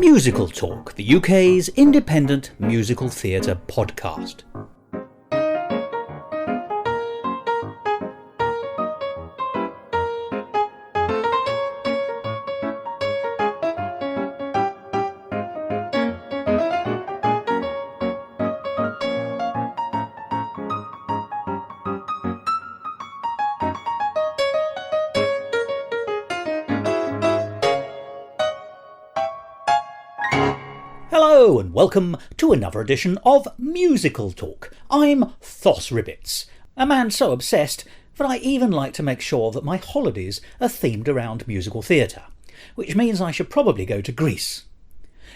Musical Talk, the UK's independent musical theatre podcast. Hello and welcome to another edition of Musical Talk. I'm Thos Ribbits, a man so obsessed that I even like to make sure that my holidays are themed around musical theatre, which means I should probably go to Greece.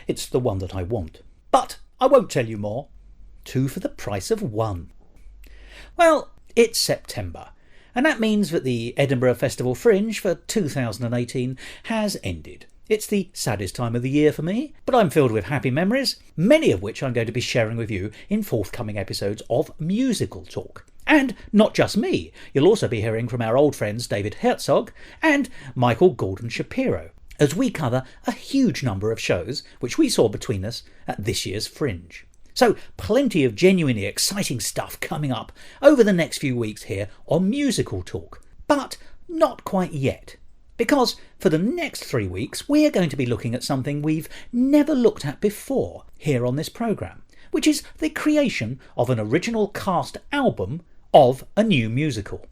It's the one that I want. But I won't tell you more. 2 for the price of 1. Well, it's September, and that means that the Edinburgh Festival Fringe for 2018 has ended. It's the saddest time of the year for me, but I'm filled with happy memories, many of which I'm going to be sharing with you in forthcoming episodes of Musical Talk. And not just me, you'll also be hearing from our old friends David Herzog and Michael Gordon Shapiro, as we cover a huge number of shows which we saw between us at this year's Fringe. So plenty of genuinely exciting stuff coming up over the next few weeks here on Musical Talk, but not quite yet. Because for the next 3 weeks we're going to be looking at something we've never looked at before here on this programme, which is the creation of an original cast album of a new musical.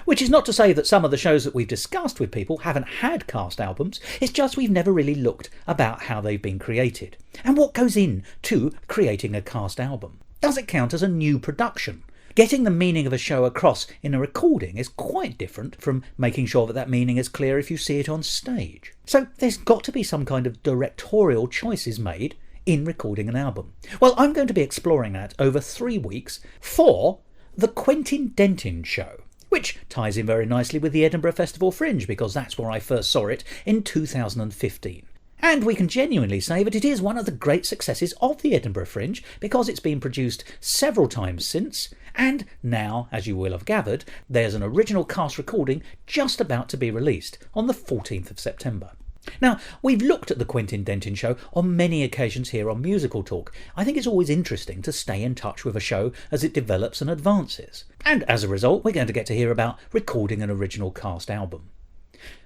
Which is not to say that some of the shows that we've discussed with people haven't had cast albums, it's just we've never really looked about how they've been created. And what goes into creating a cast album? Does it count as a new production? Getting the meaning of a show across in a recording is quite different from making sure that that meaning is clear if you see it on stage. So there's got to be some kind of directorial choices made in recording an album. Well, I'm going to be exploring that over 3 weeks for the Quentin Dentin Show, which ties in very nicely with the Edinburgh Festival Fringe because that's where I first saw it in 2015. And we can genuinely say that it is one of the great successes of the Edinburgh Fringe because it's been produced several times since, and now, as you will have gathered, there's an original cast recording just about to be released on the 14th of September. Now, we've looked at the Quentin Dentin Show on many occasions here on Musical Talk. I think it's always interesting to stay in touch with a show as it develops and advances. And as a result, we're going to get to hear about recording an original cast album.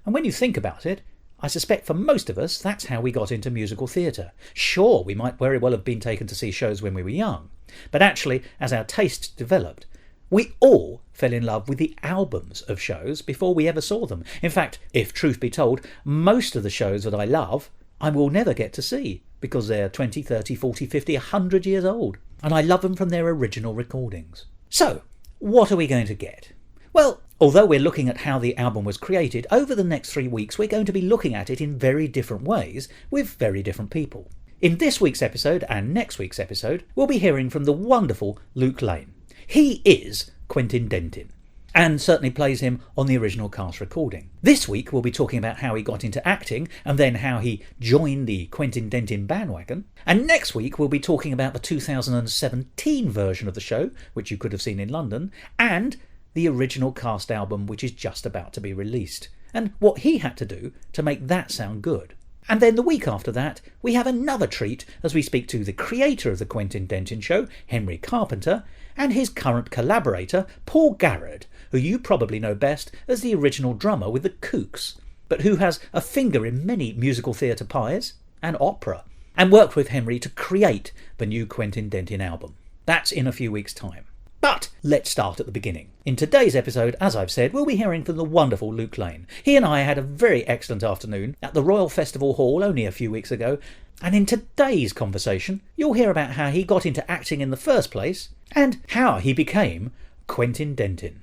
And when you think about it, I suspect for most of us that's how we got into musical theatre. Sure, we might very well have been taken to see shows when we were young, but actually, as our tastes developed, we all fell in love with the albums of shows before we ever saw them. In fact, if truth be told, most of the shows that I love, I will never get to see because they're 20, 30, 40, 50, 100 years old, and I love them from their original recordings. So, what are we going to get? Well, although we're looking at how the album was created, over the next 3 weeks we're going to be looking at it in very different ways with very different people. In this week's episode and next week's episode, we'll be hearing from the wonderful Luke Lane. He is Quentin Dentin, and certainly plays him on the original cast recording. This week we'll be talking about how he got into acting and then how he joined the Quentin Dentin bandwagon. And next week we'll be talking about the 2017 version of the show, which you could have seen in London, and the original cast album which is just about to be released, and what he had to do to make that sound good. And then the week after that, we have another treat as we speak to the creator of the Quentin Dentin Show, Henry Carpenter, and his current collaborator, Paul Garrard, who you probably know best as the original drummer with the Kooks, but who has a finger in many musical theatre pies and opera, and worked with Henry to create the new Quentin Dentin album. That's in a few weeks' time. But let's start at the beginning. In today's episode, as I've said, we'll be hearing from the wonderful Luke Lane. He and I had a very excellent afternoon at the Royal Festival Hall only a few weeks ago, and in today's conversation, you'll hear about how he got into acting in the first place and how he became Quentin Dentin.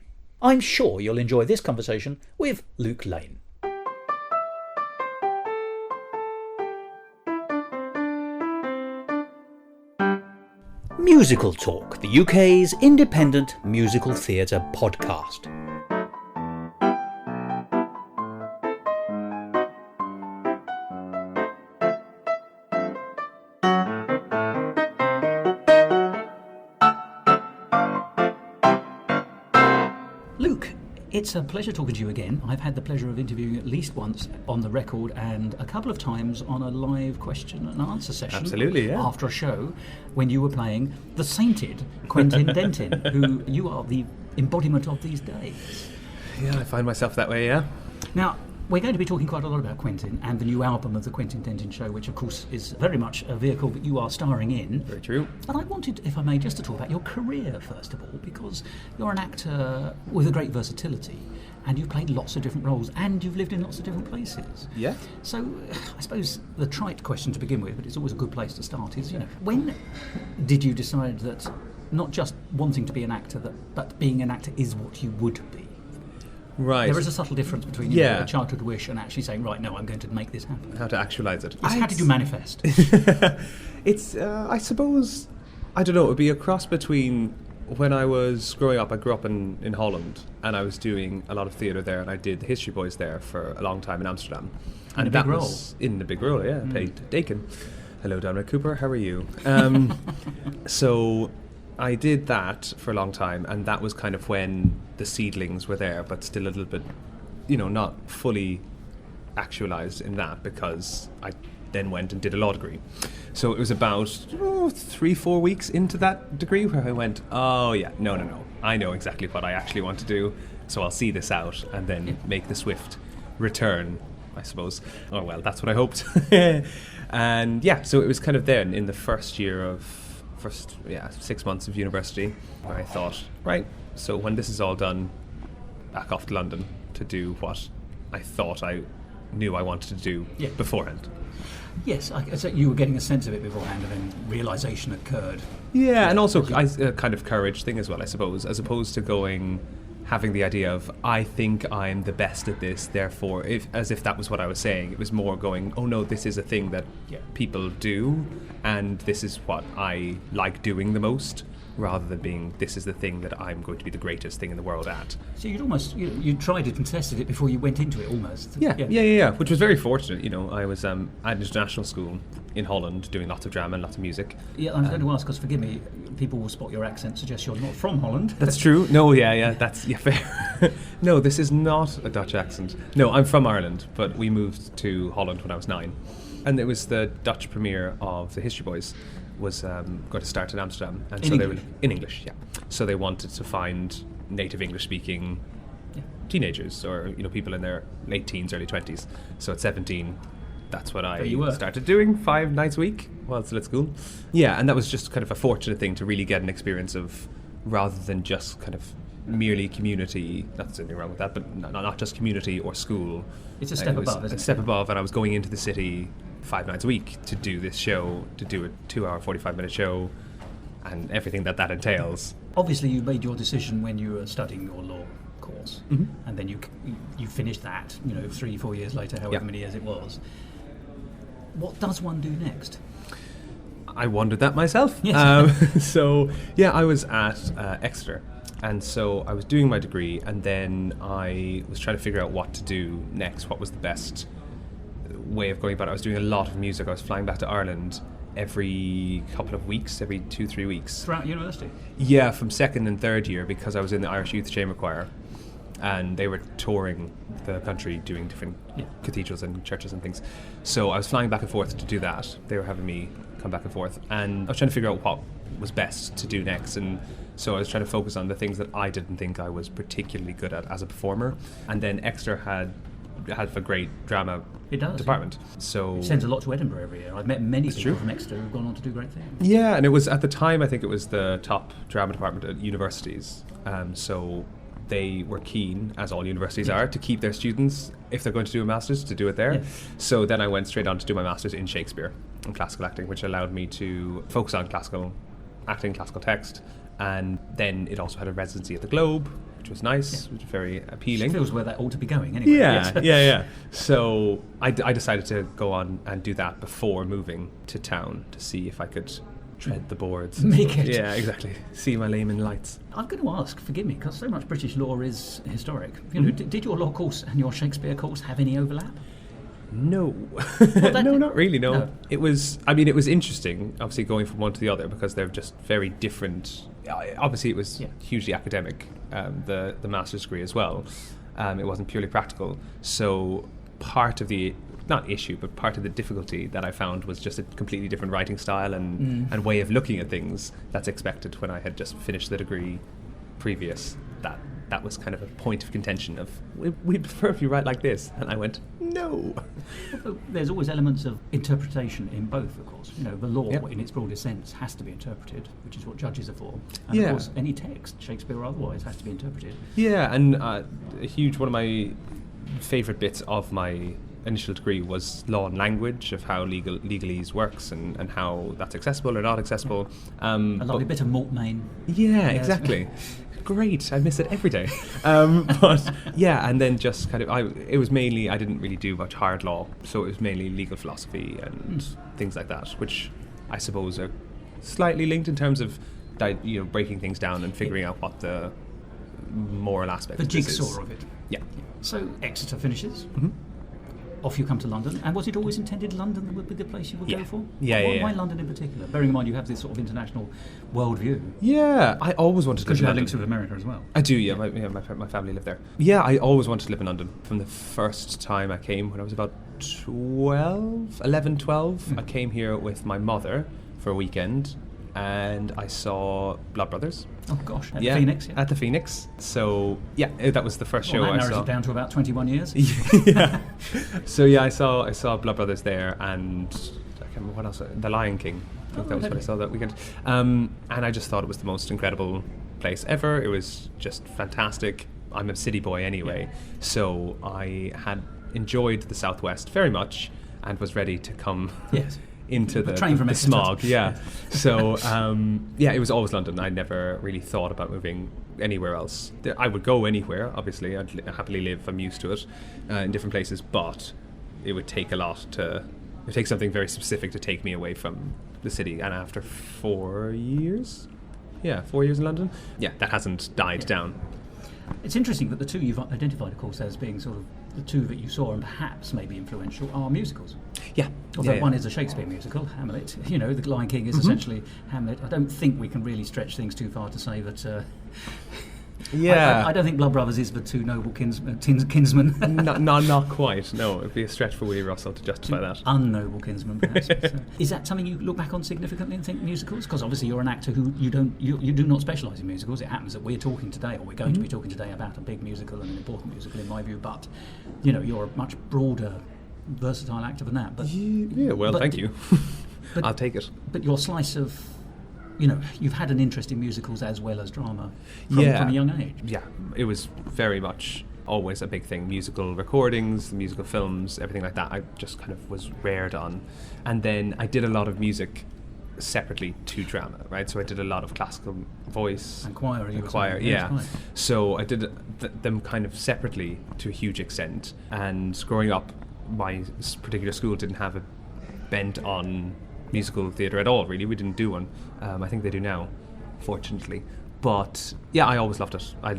I'm sure you'll enjoy this conversation with Luke Lane. Musical Talk, the UK's independent musical theatre podcast. Luke, it's a pleasure talking to you again. I've had the pleasure of interviewing at least once on the record and a couple of times on a live question and answer session. Absolutely, yeah. After a show when you were playing the sainted Quentin Dentin, who you are the embodiment of these days. Yeah, I find myself that way, yeah. Now, we're going to be talking quite a lot about Quentin and the new album of the Quentin Dentin Show, which of course is very much a vehicle that you are starring in. Very true. And I wanted, if I may, just to talk about your career first of all, because you're an actor with a great versatility and you've played lots of different roles and you've lived in lots of different places. Yeah. So I suppose the trite question to begin with, but it's always a good place to start, is, when did you decide that not just wanting to be an actor, but being an actor is what you would be? Right. There is a subtle difference between a childhood wish and actually saying, right, no, I'm going to make this happen. How to actualise it. Yes, how did you manifest? It's, I suppose, I don't know, it would be a cross between when I was growing up. I grew up in Holland and I was doing a lot of theatre there, and I did the History Boys there for a long time in Amsterdam. And that role? Was in the big role, yeah. I played Dakin. Hello, Dominic Cooper, how are you? So I did that for a long time, and that was kind of when the seedlings were there, but still a little bit, not fully actualised in that, because I then went and did a law degree. So it was about 3-4 weeks into that degree where I went, oh yeah, no, I know exactly what I actually want to do, so I'll see this out and then make the swift return, I suppose. Oh well, that's what I hoped. And yeah, so it was kind of then in the first 6 months of university where I thought, right, so when this is all done, back off to London to do what I thought I knew I wanted to do beforehand. Yes, so you were getting a sense of it beforehand and then realisation occurred. Yeah, and also a kind of courage thing as well, I suppose, as opposed to having the idea of, I think I'm the best at this, therefore, as if that was what I was saying. It was more going, oh no, this is a thing that people do, and this is what I like doing the most, rather than being, this is the thing that I'm going to be the greatest thing in the world at. So you'd almost, you tried it and tested it before you went into it almost. Yeah, which was very fortunate. I was at an international school in Holland doing lots of drama and lots of music. Yeah, I was going to ask, because forgive me, people will spot your accent, suggest you're not from Holland. That's true. No, that's fair. No, this is not a Dutch accent. No, I'm from Ireland, but we moved to Holland when I was 9. And it was the Dutch premiere of the History Boys was going to start in Amsterdam. And in English? In English, yeah. So they wanted to find native English-speaking teenagers or people in their late teens, early 20s. So at 17, that's what I started doing 5 nights a week while still at school. Yeah, and that was just kind of a fortunate thing to really get an experience of, rather than just kind of merely community, that's anything wrong with that, but not just community or school. It's a step above, isn't it? A step above, and I was going into the city 5 nights a week to do this show, to do a 2-hour, 45-minute show, and everything that entails. Obviously, you made your decision when you were studying your law course, and then you finished that, 3-4 years later, however many years it was. What does one do next? I wondered that myself. Yes. I was at Exeter, and so I was doing my degree, and then I was trying to figure out what to do next, what was the best way of going about it. I was doing a lot of music. I was flying back to Ireland every couple of weeks, every 2-3 weeks. Throughout university? Yeah, from 2nd and 3rd year, because I was in the Irish Youth Chamber Choir, and they were touring the country doing different cathedrals and churches and things. So I was flying back and forth to do that. They were having me come back and forth, and I was trying to figure out what was best to do next, and so I was trying to focus on the things that I didn't think I was particularly good at as a performer. And then Exeter had a great drama department. So it sends a lot to Edinburgh every year. I've met many people from Exeter who've gone on to do great things. Yeah, and it was, at the time, I think it was the top drama department at universities. So they were keen, as all universities are, to keep their students, if they're going to do a master's, to do it there. So then I went straight on to do my master's in Shakespeare and classical acting, which allowed me to focus on classical acting, classical text, and then it also had a residency at the Globe, which was nice, which was very appealing. It feels where that ought to be going anyway. Yeah. So I decided to go on and do that before moving to town to see if I could tread the boards. Make it. Yeah, exactly. See my layman lights. I'm going to ask, forgive me, because so much British law is historic. Did your law course and your Shakespeare course have any overlap? No. Well, No, not really, no. No. It was interesting, obviously, going from one to the other, because they're just very different. Obviously, it was hugely academic, the master's degree as well. It wasn't purely practical. So part of the, not issue, but part of the difficulty that I found was just a completely different writing style and way of looking at things that's expected when I had just finished the degree previous. That was kind of a point of contention of, we prefer if you write like this. And I went, no. There's always elements of interpretation in both, of course. The law, in its broadest sense, has to be interpreted, which is what judges are for. And of course, any text, Shakespeare or otherwise, has to be interpreted. Yeah, and one of my favourite bits of my initial degree was law and language, of how legalese works and how that's accessible or not accessible. A lovely bit of Mortmain. Yeah, exactly. Great, I miss it every day. But yeah, and then just kind of, it was mainly, I didn't really do much hard law, so it was mainly legal philosophy and things like that, which I suppose are slightly linked in terms of breaking things down and figuring out what the moral aspect the of this is. jigsaw of it. Yeah. So Exeter finishes. Mm-hmm. Off you come to London. And was it always intended London would be the place you would go for? Why London in particular? Bearing in mind you have this sort of international worldview. Yeah, I always wanted to live in London. Because you have links with America as well. I do, yeah. My family lived there. Yeah, I always wanted to live in London. From the first time I came, when I was about 12, I came here with my mother for a weekend, and I saw Blood Brothers. Oh gosh, at the Phoenix, At the Phoenix. So, that was the first show I saw. That narrows it down to about 21 years. Yeah. So, I saw Blood Brothers there, and I can't remember what else. The Lion King. I think that was what I saw that weekend. And I just thought it was the most incredible place ever. It was just fantastic. I'm a city boy anyway, so I had enjoyed the Southwest very much and was ready to come into the smog. Yeah. So, it was always London. I never really thought about moving anywhere else. I would go anywhere, obviously. I'd happily live. I'm used to it in different places, but it would take a lot to... It would take something very specific to take me away from the city. And after 4 years... 4 years in London. Yeah, that hasn't died down. It's interesting that the two you've identified, of course, as being sort of the two that you saw and perhaps maybe influential are musicals. Yeah. Although one is a Shakespeare musical, Hamlet. The Lion King is essentially Hamlet. I don't think we can really stretch things too far to say that... I don't think Blood Brothers is the two noble kinsmen. Not quite. No, it'd be a stretch for Willie Russell to justify that. Unnoble kinsmen, perhaps. Is that something you look back on significantly and think musicals? Because obviously you're an actor who you do not specialise in musicals. It happens that we're talking today, or we're going to be talking today, about a big musical and an important musical in my view. But you're a much broader, versatile actor than that. But thank you. I'll take it. But your slice of... you've had an interest in musicals as well as drama from a young age. Yeah, it was very much always a big thing. Musical recordings, musical films, everything like that. I just kind of was reared on. And then I did a lot of music separately to drama, right? So I did a lot of classical voice. And choir. So I did them kind of separately to a huge extent. And growing up, my particular school didn't have a bent on musical theatre at all, really. We didn't do one. I think they do now, fortunately. But I always loved it. I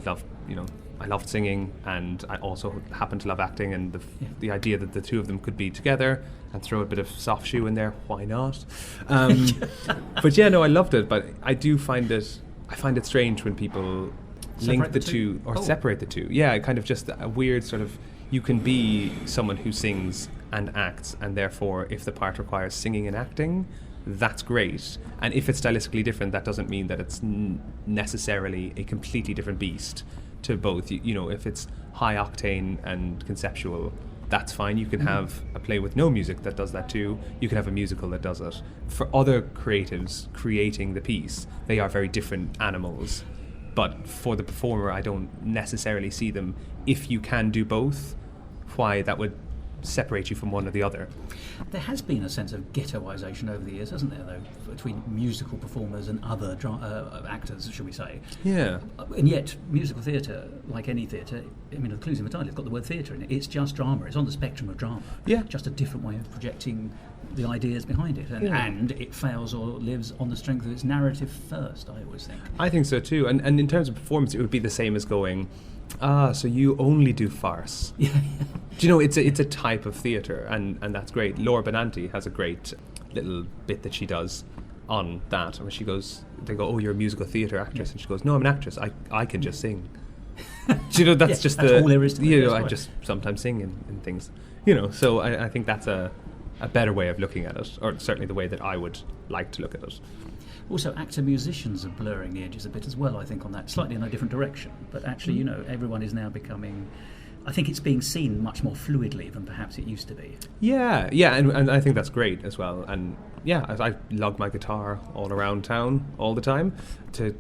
loved singing, and I also happened to love acting, and the idea that the two of them could be together and throw a bit of soft shoe in there, why not? But I loved it. But I find it strange when people link the two or separate the two. Yeah, kind of just a weird sort of, you can be someone who sings and acts, and therefore if the part requires singing and acting, that's great. And if it's stylistically different, that doesn't mean that it's necessarily a completely different beast to both. If it's high octane and conceptual, that's fine. You can have a play with no music that does that too. You can have a musical that does it. For other creatives creating the piece, they are very different animals. But for the performer, I don't necessarily see them. If you can do both, why that would separate you from one or the other. There has been a sense of ghettoisation over the years, hasn't there, though, between musical performers and other actors, should we say? Yeah. And yet, musical theatre, like any theatre, the clues in the title, it's got the word theatre in it. It's just drama. It's on the spectrum of drama. Yeah. Just a different way of projecting the ideas behind it. And it fails or lives on the strength of its narrative first, I always think. I think so, too. And in terms of performance, it would be the same as going... so you only do farce. Yeah. Do you know, it's a type of theatre, and that's great. Laura Benanti has a great little bit that she does on that, and they go, oh, you're a musical theatre actress, and she goes, no, I'm an actress, I can just sing. Do you know, that's just that's all there is to it. You know, I just sometimes sing in things, you know, so I think that's a better way of looking at it, or certainly the way that I would like to look at it. Also, actor-musicians are blurring the edges a bit as well, I think, on that, slightly in a different direction, but actually, you know, everyone is now becoming... I think it's being seen much more fluidly than perhaps it used to be. Yeah, and I think that's great as well. And yeah, I lug my guitar all around town all the time to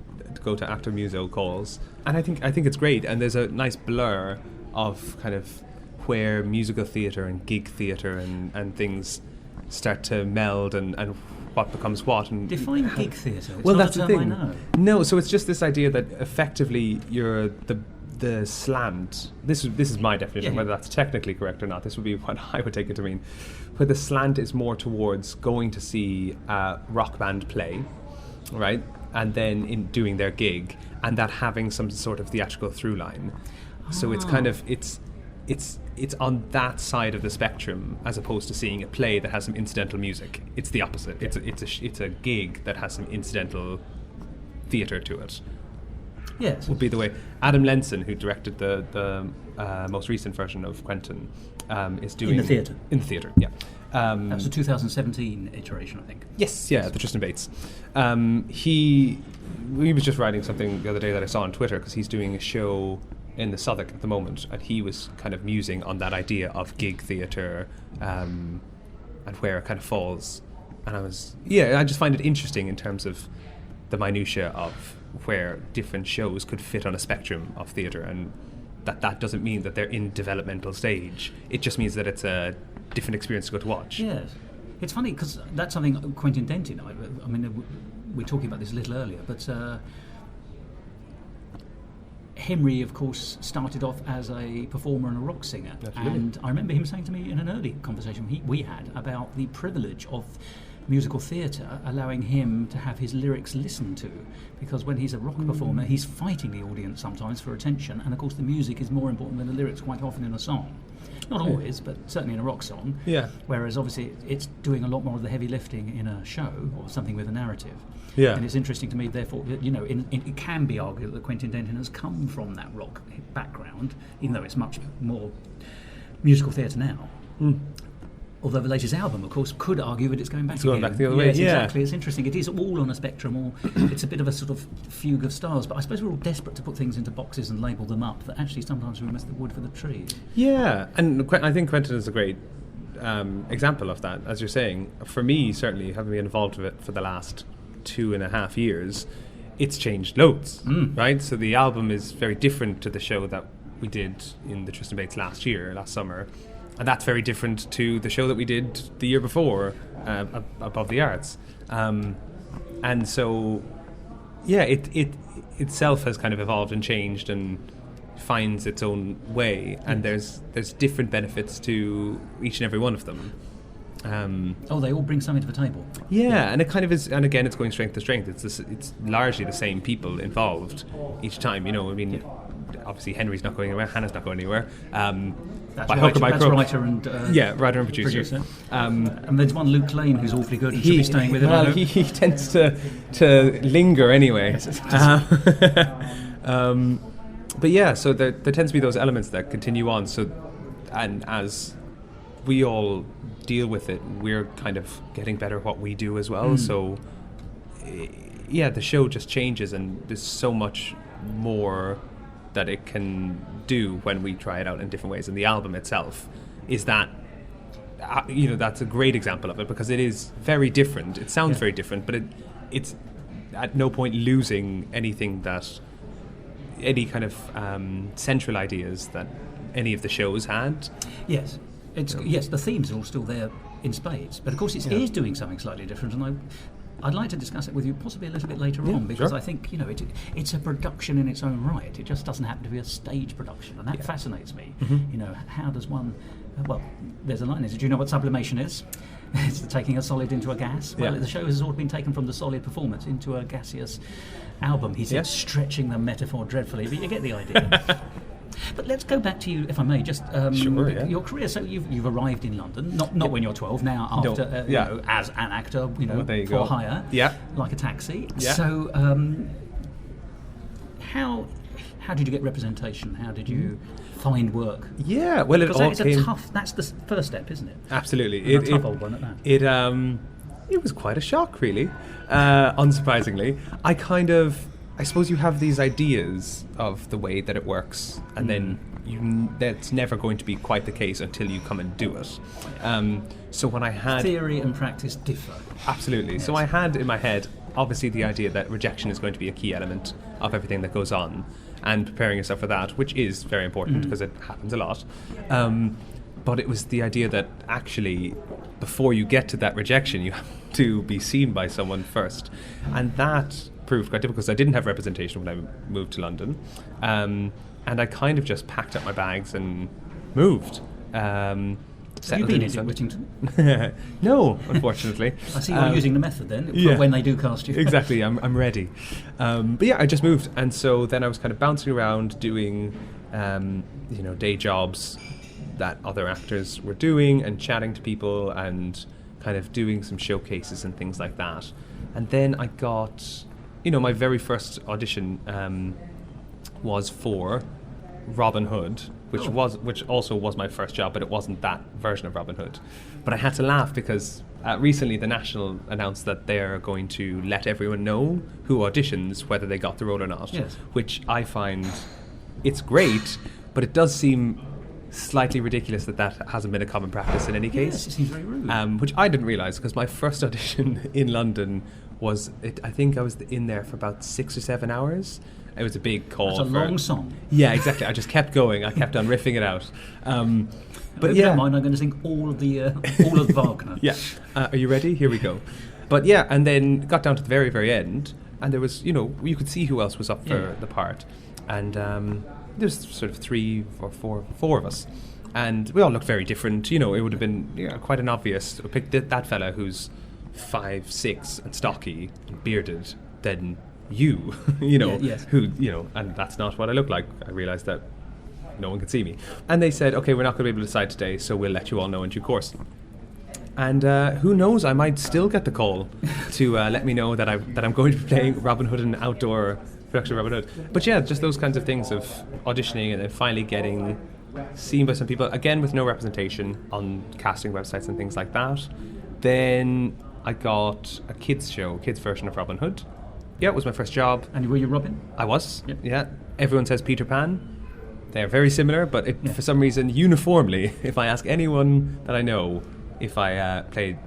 go to actor muso calls, and I think it's great. And there's a nice blur of kind of where musical theatre and gig theatre and things start to meld and what becomes what. And define gig theatre. Well, that's the thing. No, so it's just this idea that effectively you're the slant. This is my definition. Whether that's technically correct or not, this would be what I would take it to mean. Where the slant is more towards going to see a rock band play, right, and then in doing their gig, and that having some sort of theatrical through line. So it's kind of it's on that side of the spectrum, as opposed to seeing a play that has some incidental music. It's the opposite. It's a gig that has some incidental theatre to it. Yes, would be the way. Adam Lenson, who directed the most recent version of Quentin, is doing in the theatre. In the theatre, yeah. That was a 2017 iteration, I think. Yes, yeah, the Tristan Bates. He was just writing something the other day that I saw on Twitter, because he's doing a show in the Southwark at the moment, and he was kind of musing on that idea of gig theatre and where it kind of falls. And I just find it interesting in terms of the minutiae of where different shows could fit on a spectrum of theatre, and that doesn't mean that they're in developmental stage. It just means that it's a different experience to go to watch. Yes. It's funny, because that's something Quentin Dentin, I mean, we were talking about this a little earlier, but Henry, of course, started off as a performer and a rock singer. Absolutely. And I remember him saying to me in an early conversation we had about the privilege of musical theatre allowing him to have his lyrics listened to, because when he's a rock performer, he's fighting the audience sometimes for attention, and of course the music is more important than the lyrics quite often in a song. Not always, but certainly in a rock song. Yeah. Whereas obviously it's doing a lot more of the heavy lifting in a show or something with a narrative. Yeah. And it's interesting to me, therefore, that, you know, it can be argued that Quentin Dentin has come from that rock background, even though it's much more musical theatre now. Mm. Although the latest album, of course, could argue that it's going back again. Back the other way. Yes, exactly. It's interesting. It is all on a spectrum, or it's a bit of a sort of fugue of stars. But I suppose we're all desperate to put things into boxes and label them up, that actually sometimes we miss the wood for the trees. Yeah, and I think Quentin is a great example of that, as you're saying. For me, certainly, having been involved with it for the last 2.5 years, it's changed loads, right? So the album is very different to the show that we did in the Tristan Bates last summer. And that's very different to the show that we did the year before, Above the Arts. And so, yeah, it itself has kind of evolved and changed and finds its own way. And there's different benefits to each and every one of them. They all bring something to the table. Yeah, and it kind of is, and again, it's going strength to strength. It's largely the same people involved each time. You know, I mean, obviously Henry's not going anywhere, Hannah's not going anywhere. That's writer and writer and producer. And there's one Luke Lane who's awfully good and should be staying with him. Well, he tends to linger anyway. Yes, but yeah, so there tends to be those elements that continue on. So, and as we all deal with it, we're kind of getting better at what we do as well. So, yeah, the show just changes, and there's so much more that it can do when we try it out in different ways. And the album itself is that, that's a great example of it, because it is very different. It sounds very different, but it's at no point losing anything any kind of central ideas that any of the shows had. Yes. Yes, the themes are all still there in spades, but of course it is doing something slightly different, and I'd like to discuss it with you possibly a little bit later on, because I think it's a production in its own right. It just doesn't happen to be a stage production, and that fascinates me. Mm-hmm. How does one? Well, there's a line. Do you know what sublimation is? It's taking a solid into a gas. Well, the show has all been taken from the solid performance into a gaseous album. He's stretching the metaphor dreadfully, but you get the idea. But let's go back to you, if I may, just Sure, yeah. your career. So you've arrived in London, not when you're 12, now after, as an actor, there you for go. hire, like a taxi. Yeah. So how did you get representation? How did you find work? Yeah, well, Because that's the first step, isn't it? Absolutely. A tough old one at that. It was quite a shock, really, unsurprisingly. I suppose you have these ideas of the way that it works, and then that's never going to be quite the case until you come and do it. So when I had... Theory and practice differ. Absolutely. Yes. So I had in my head, obviously, the idea that rejection is going to be a key element of everything that goes on, and preparing yourself for that, which is very important because it happens a lot. But it was the idea that actually, before you get to that rejection, you have to be seen by someone first. And that proved quite difficult because I didn't have representation when I moved to London. And I kind of just packed up my bags and moved. Have you been in Whittington? No, unfortunately. I see you're using the method then, for when they do cast you. Exactly, I'm ready. But yeah, I just moved. And so then I was kind of bouncing around doing, day jobs that other actors were doing and chatting to people and kind of doing some showcases and things like that. And then I got, my very first audition was for Robin Hood, which also was my first job, but it wasn't that version of Robin Hood. But I had to laugh because recently the National announced that they're going to let everyone know who auditions whether they got the role or not, which I find it's great, but it does seem slightly ridiculous that hasn't been a common practice in any case. Yes, it seems very rude. Which I didn't realise because my first audition in London I think I was in there for about 6 or 7 hours. It was a big call. That's a long song. Yeah, exactly. I just kept going. I kept on riffing it out. But if you don't mind, I'm going to sing all of Wagner. Yeah. Are you ready? Here we go. But yeah, and then got down to the very, very end, and there was, you could see who else was up for the part, and there's sort of 3 or 4 of us, and we all looked very different. It would have been quite an obvious. We picked that fella who's 5'6" and stocky and bearded, then you, who, and that's not what I look like. I realised that no one could see me. And they said, okay, we're not going to be able to decide today, so we'll let you all know in due course. And who knows, I might still get the call to let me know that I'm going to be playing Robin Hood in an outdoor production of Robin Hood. But yeah, just those kinds of things of auditioning and then finally getting seen by some people, again with no representation on casting websites and things like that. Then I got a kids version of Robin Hood. Yeah, it was my first job. And were you Robin? I was, Yep. Yeah. Everyone says Peter Pan. They're very similar, but for some reason, uniformly, if I ask anyone that I know if I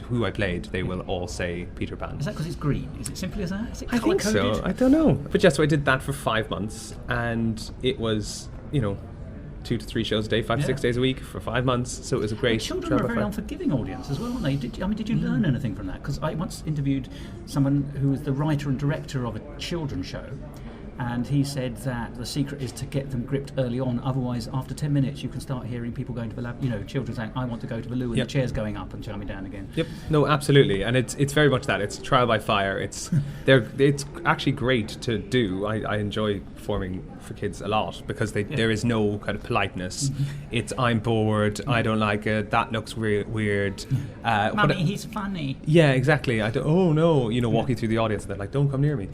who I played, they will all say Peter Pan. Is that because it's green? Is it simply as that? Is it I think colour-coded? so. I don't know. But yeah, so I did that for 5 months, and it was, 2 to 3 shows a day, 5 to 6 days a week for 5 months. So it was a great. Children are a very unforgiving audience as well, aren't they? Did you learn anything from that? Because I once interviewed someone who was the writer and director of a children's show, and he said that the secret is to get them gripped early on. Otherwise, after 10 minutes, you can start hearing people going to the lab. Children saying, "I want to go to the loo," and the chair's going up and chiming down again. Yep. No, absolutely, and it's very much that. It's trial by fire. It's actually great to do. I enjoy performing for kids a lot because there is no kind of politeness. It's I'm bored. I don't like it. That looks weird. Mummy, he's funny. Yeah, exactly. Oh no, walking through the audience, and they're like, "Don't come near me."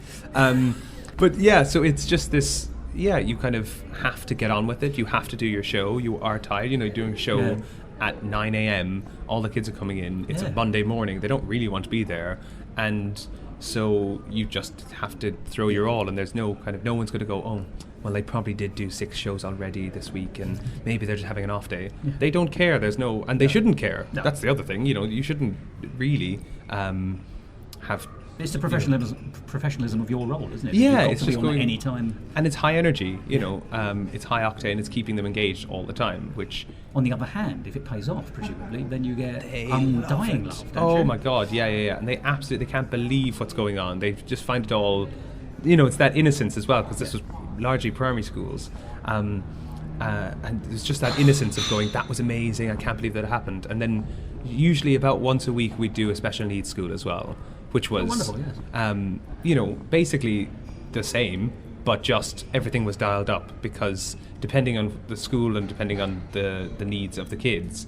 But yeah, so it's just this. Yeah, you kind of have to get on with it. You have to do your show. You are tired. You're doing a show at 9 a.m. All the kids are coming in. It's a Monday morning. They don't really want to be there, and so you just have to throw your all. And there's no one's going to go, oh, well, they probably did do 6 shows already this week, and maybe they're just having an off day. Yeah. They don't care. And they shouldn't care. No. That's the other thing. You shouldn't really have. It's the professionalism of your role, isn't it? Yeah, it's just going any time, and it's high energy. It's high octane. It's keeping them engaged all the time. Which, on the other hand, if it pays off, presumably, then you get undying love. Oh my God, yeah, and they absolutely can't believe what's going on. They just find it all. It's that innocence as well, because this was largely primary schools, and there's just that innocence of going, that was amazing. I can't believe that it happened. And then usually about once a week we'd do a special needs school as well. Which was, wonderful, yes. Basically the same, but just everything was dialed up because depending on the school and depending on the needs of the kids,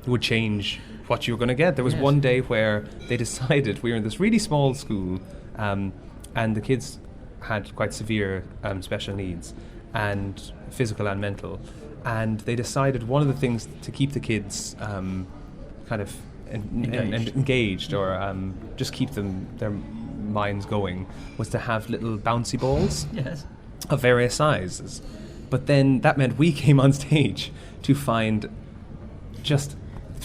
would change what you were going to get. There was one day where they decided, we were in this really small school, and the kids had quite severe special needs, and physical and mental, and they decided one of the things to keep the kids kind of engaged or just keep their minds going was to have little bouncy balls of various sizes. But then that meant we came on stage to find just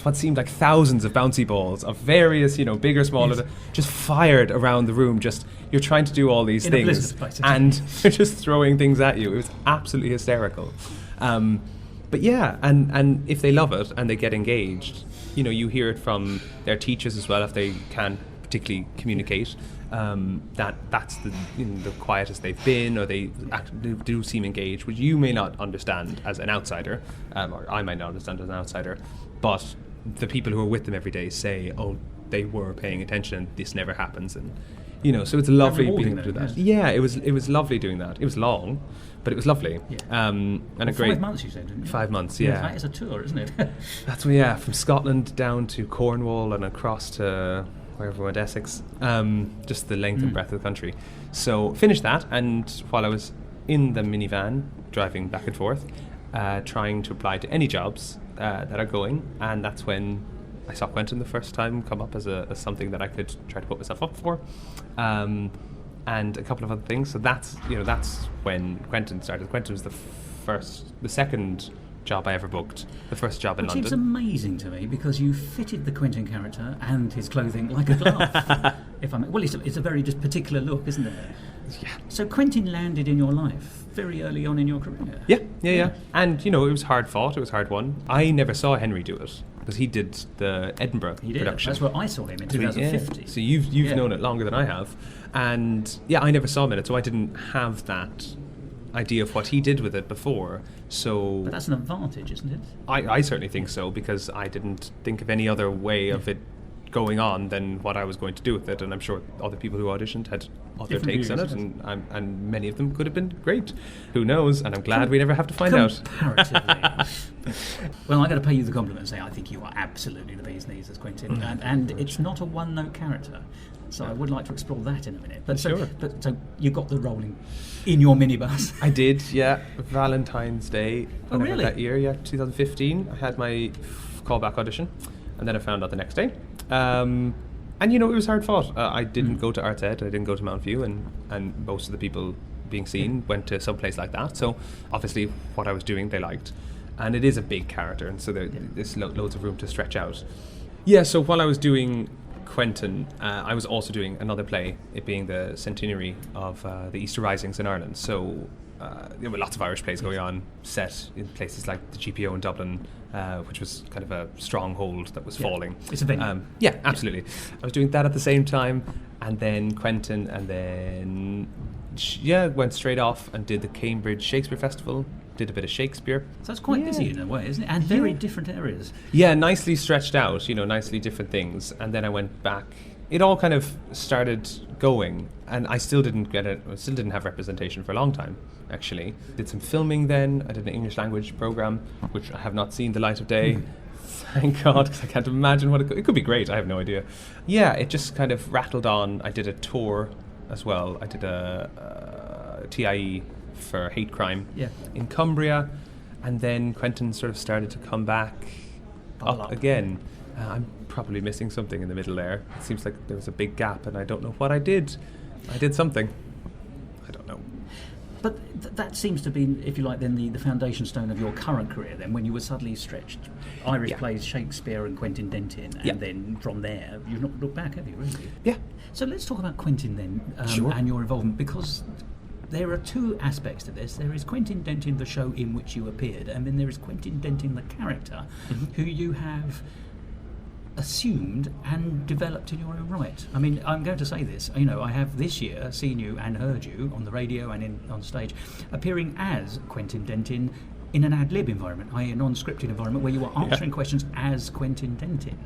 what seemed like thousands of bouncy balls of various, bigger, smaller, just fired around the room. Just, you're trying to do all these things and they're just throwing things at you. It was absolutely hysterical. But yeah, and if they love it and they get engaged, you hear it from their teachers as well, if they can particularly communicate, that's the quietest they've been, or they do seem engaged, which you may not understand as an outsider, or I might not understand as an outsider, but the people who are with them every day say, oh, they were paying attention and this never happens, and so it's lovely being able to do that. Yeah, it was lovely doing that. It was long, but it was lovely. And a great 5 months, you said, didn't you? 5 months, yeah. That is a tour, isn't it? That's from Scotland down to Cornwall and across to wherever we went, Essex. Just the length and breadth of the country. So finished that, and while I was in the minivan driving back and forth, trying to apply to any jobs that are going, and that's when I saw Quentin the first time come up as something that I could try to put myself up for, and a couple of other things. So that's when Quentin started. Quentin was the second job I ever booked, the first job in London. Which seems amazing to me, because you fitted the Quentin character and his clothing like a glove. It's a very just particular look, isn't it? Yeah. So Quentin landed in your life very early on in your career. Yeah. And it was hard fought, it was hard won. I never saw Henry do it, because he did the Edinburgh production. That's where I saw him in 2050. So you've known it longer than I have. And I never saw him in it, so I didn't have that idea of what he did with it before. So, but that's an advantage, isn't it? I certainly think so, because I didn't think of any other way of it going on than what I was going to do with it, and I'm sure other people who auditioned had other takes on it, and many of them could have been great. Who knows? And I'm glad we never have to find out. Comparatively. Well, I've got to pay you the compliment and say I think you are absolutely the bee's knees as Quentin, and it's not a one-note character. So I would like to explore that in a minute. But sure. So you got the role in your minibus? I did, yeah. Valentine's Day. Oh, really? That year, 2015. I had my callback audition, and then I found out the next day. And it was hard fought. I didn't go to Arts Ed, I didn't go to Mount View, and most of the people being seen went to some place like that. So obviously what I was doing they liked. And it is a big character, and so there's loads of room to stretch out. Yeah, so while I was doing Quentin, I was also doing another play, it being the centenary of the Easter Risings in Ireland. So there were lots of Irish plays going on, set in places like the GPO in Dublin, which was kind of a stronghold that was falling. It's a venue. Yeah, absolutely. I was doing that at the same time, and then Quentin, and then went straight off and did the Cambridge Shakespeare Festival, did a bit of Shakespeare. So it's quite busy in a way, isn't it? And very different areas. Yeah, nicely stretched out, nicely different things. And then I went back. It all kind of started going, and I still didn't get it. I still didn't have representation for a long time, actually. Did some filming then. I did an English language program, which I have not seen the light of day. Thank God, because I can't imagine what it could be great. I have no idea. Yeah, it just kind of rattled on. I did a tour as well. I did a TIE for hate crime in Cumbria, and then Quentin sort of started to come back up again. I'm probably missing something in the middle there. It seems like there was a big gap, and I don't know what I did. I did something. I don't know. But that seems to be, if you like, then the foundation stone of your current career, then, when you were suddenly stretched. Irish plays, Shakespeare and Quentin Dentin, and then from there, you've not looked back, have you, really? Yeah. So let's talk about Quentin then, sure. And your involvement, because there are two aspects to this. There is Quentin Dentin, the show in which you appeared, and then there is Quentin Dentin, the character, who you have assumed and developed in your own right. I mean, I'm going to say this, I have this year seen you and heard you on the radio and on stage appearing as Quentin Dentin in an ad-lib environment, i.e. a non-scripted environment where you are answering questions as Quentin Dentin.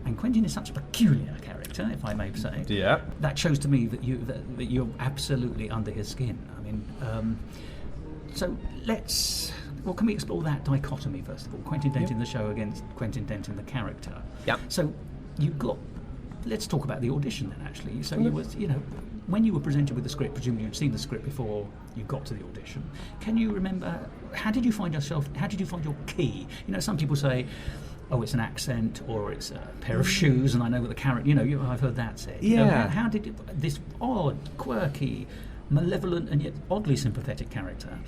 And Quentin is such a peculiar character, if I may say. Yeah. That shows to me that you're absolutely under his skin. I mean, So can we explore that dichotomy first of all? Quentin Dentin the show against Quentin Dentin the character. Yeah. So let's talk about the audition then, actually. So when you were presented with the script, presumably you'd seen the script before you got to the audition. Can you remember, how did you find your key? Some people say, oh, it's an accent, or it's a pair of shoes, and I know what the character, I've heard that said. Yeah. How did this odd, quirky, malevolent and yet oddly sympathetic character,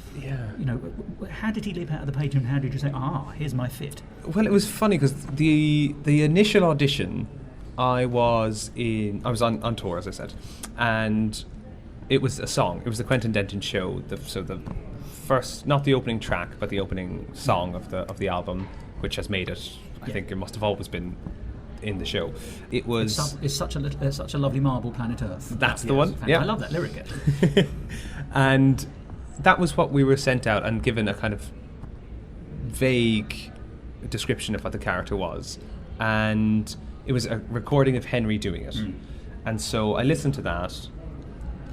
how did he leap out of the page, and how did you say, here's my fit? Well, it was funny because the initial audition, I was on tour, as I said, and it was a song. It was the Quentin Dentin Show, the first, not the opening track, but the opening song of the album, which has made it. I think it must have always been in the show. It was. It's such a lovely marble, planet Earth. That's the one. Yeah, I love that lyric. And that was what we were sent out and given a kind of vague description of what the character was, and it was a recording of Henry doing it. And so I listened to that.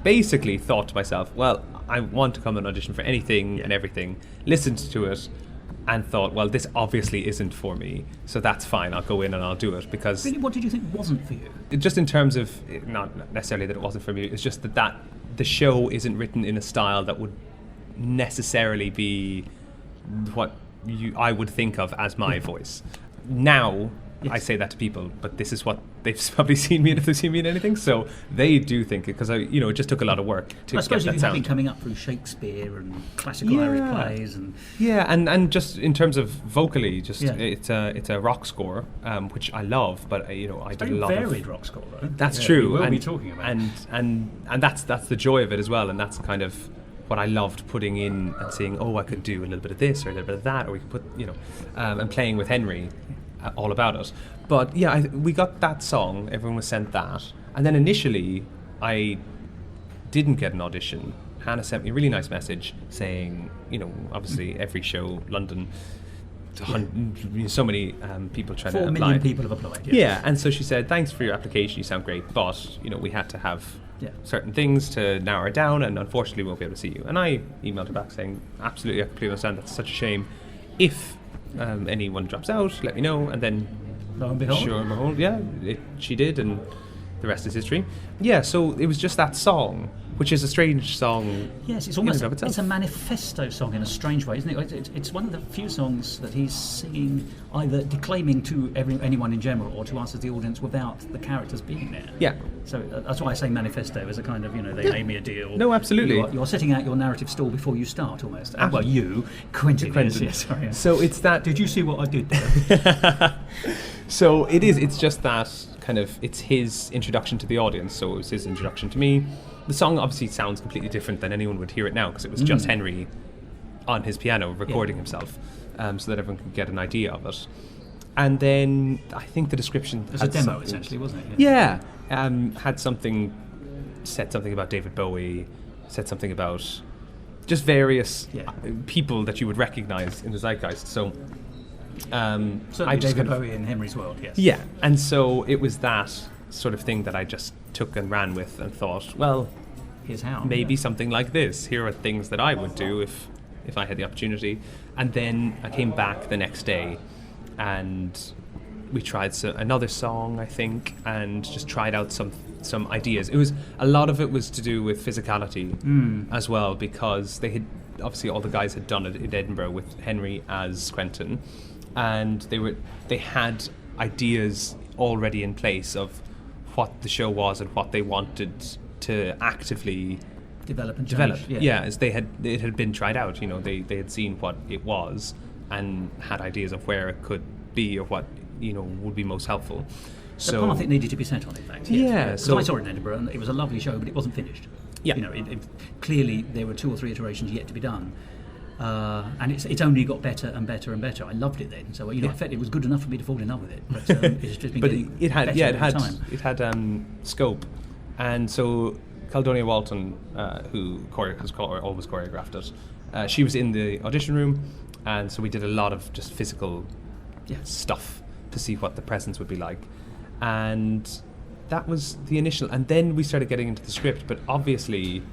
Basically, thought to myself, well, I want to come and audition for anything and everything. Listened to it. And thought, well, this obviously isn't for me, so that's fine. I'll go in and I'll do it because. Really, what did you think wasn't for you? Just in terms of not necessarily that it wasn't for me. It's just that the show isn't written in a style that would necessarily be what I would think of as my voice. Now. Yes. I say that to people, but this is what they've probably seen me, and if they've seen me in anything, so they do think it, because it just took a lot of work to I suppose get that if sound. You've been coming up through Shakespeare and classical Irish plays, and and just in terms of vocally, it's a rock score, which I love, but I did a lot of varied rock score. Though. That's true, we will be talking about, and that's the joy of it as well, and that's kind of what I loved putting in and saying, I could do a little bit of this or a little bit of that, or we could put and playing with Henry. All about it. But we got that song, everyone was sent that, and then initially I didn't get an audition. Hannah sent me a really nice message saying, obviously every show, London, so many people trying to apply. 4 million people have applied. Yes. Yeah, and so she said, thanks for your application, you sound great, but we had to have certain things to narrow it down, and unfortunately we won't be able to see you. And I emailed her back saying, absolutely, I completely understand, that's such a shame. If anyone drops out, let me know. And then lo and behold, sure and behold, she did, and the rest is history. So it was just that song, which is a strange song. Yes, it's almost it's a manifesto song in a strange way, isn't it? It's one of the few songs that he's singing, either declaiming to anyone in general or to us as the audience without the characters being there. Yeah. So that's why I say manifesto as a kind of, they made me a deal. No, absolutely. You're setting out your narrative stall before you start, almost. Well, you, Quentin. Sorry. So it's that. Did you see what I did there? So it is. It's just that kind of. It's his introduction to the audience. So it was his introduction to me. The song obviously sounds completely different than anyone would hear it now, because it was just Henry on his piano recording himself, so that everyone could get an idea of it. And then I think the description it was a demo, essentially, wasn't it? Yeah. Said something about David Bowie, said something about just various people that you would recognise in the zeitgeist. So certainly David Bowie in Henry's world, yes. Yeah, and so it was that sort of thing that I just took and ran with and thought, well, here's how. Maybe something like this. Here are things that I would do if I had the opportunity. And then I came back the next day and we tried another song, I think, and just tried out some ideas. A lot of it was to do with physicality as well, because they had, obviously all the guys had done it in Edinburgh with Henry as Quentin, and they had ideas already in place of what the show was and what they wanted to actively develop. As it had been tried out. They had seen what it was and had ideas of where it could be or what would be most helpful. The path it needed to be set on, in fact. Yes. So I saw it in Edinburgh, and it was a lovely show, but it wasn't finished. Yeah. Clearly there were 2 or 3 iterations yet to be done. And it's only got better and better and better. I loved it then. So in fact, it was good enough for me to fall in love with it. But it's just been getting better over time. It had scope, and so Caldonia Walton, who always choreographed it, she was in the audition room, and so we did a lot of just physical stuff to see what the presence would be like, and that was the initial. And then we started getting into the script, but obviously,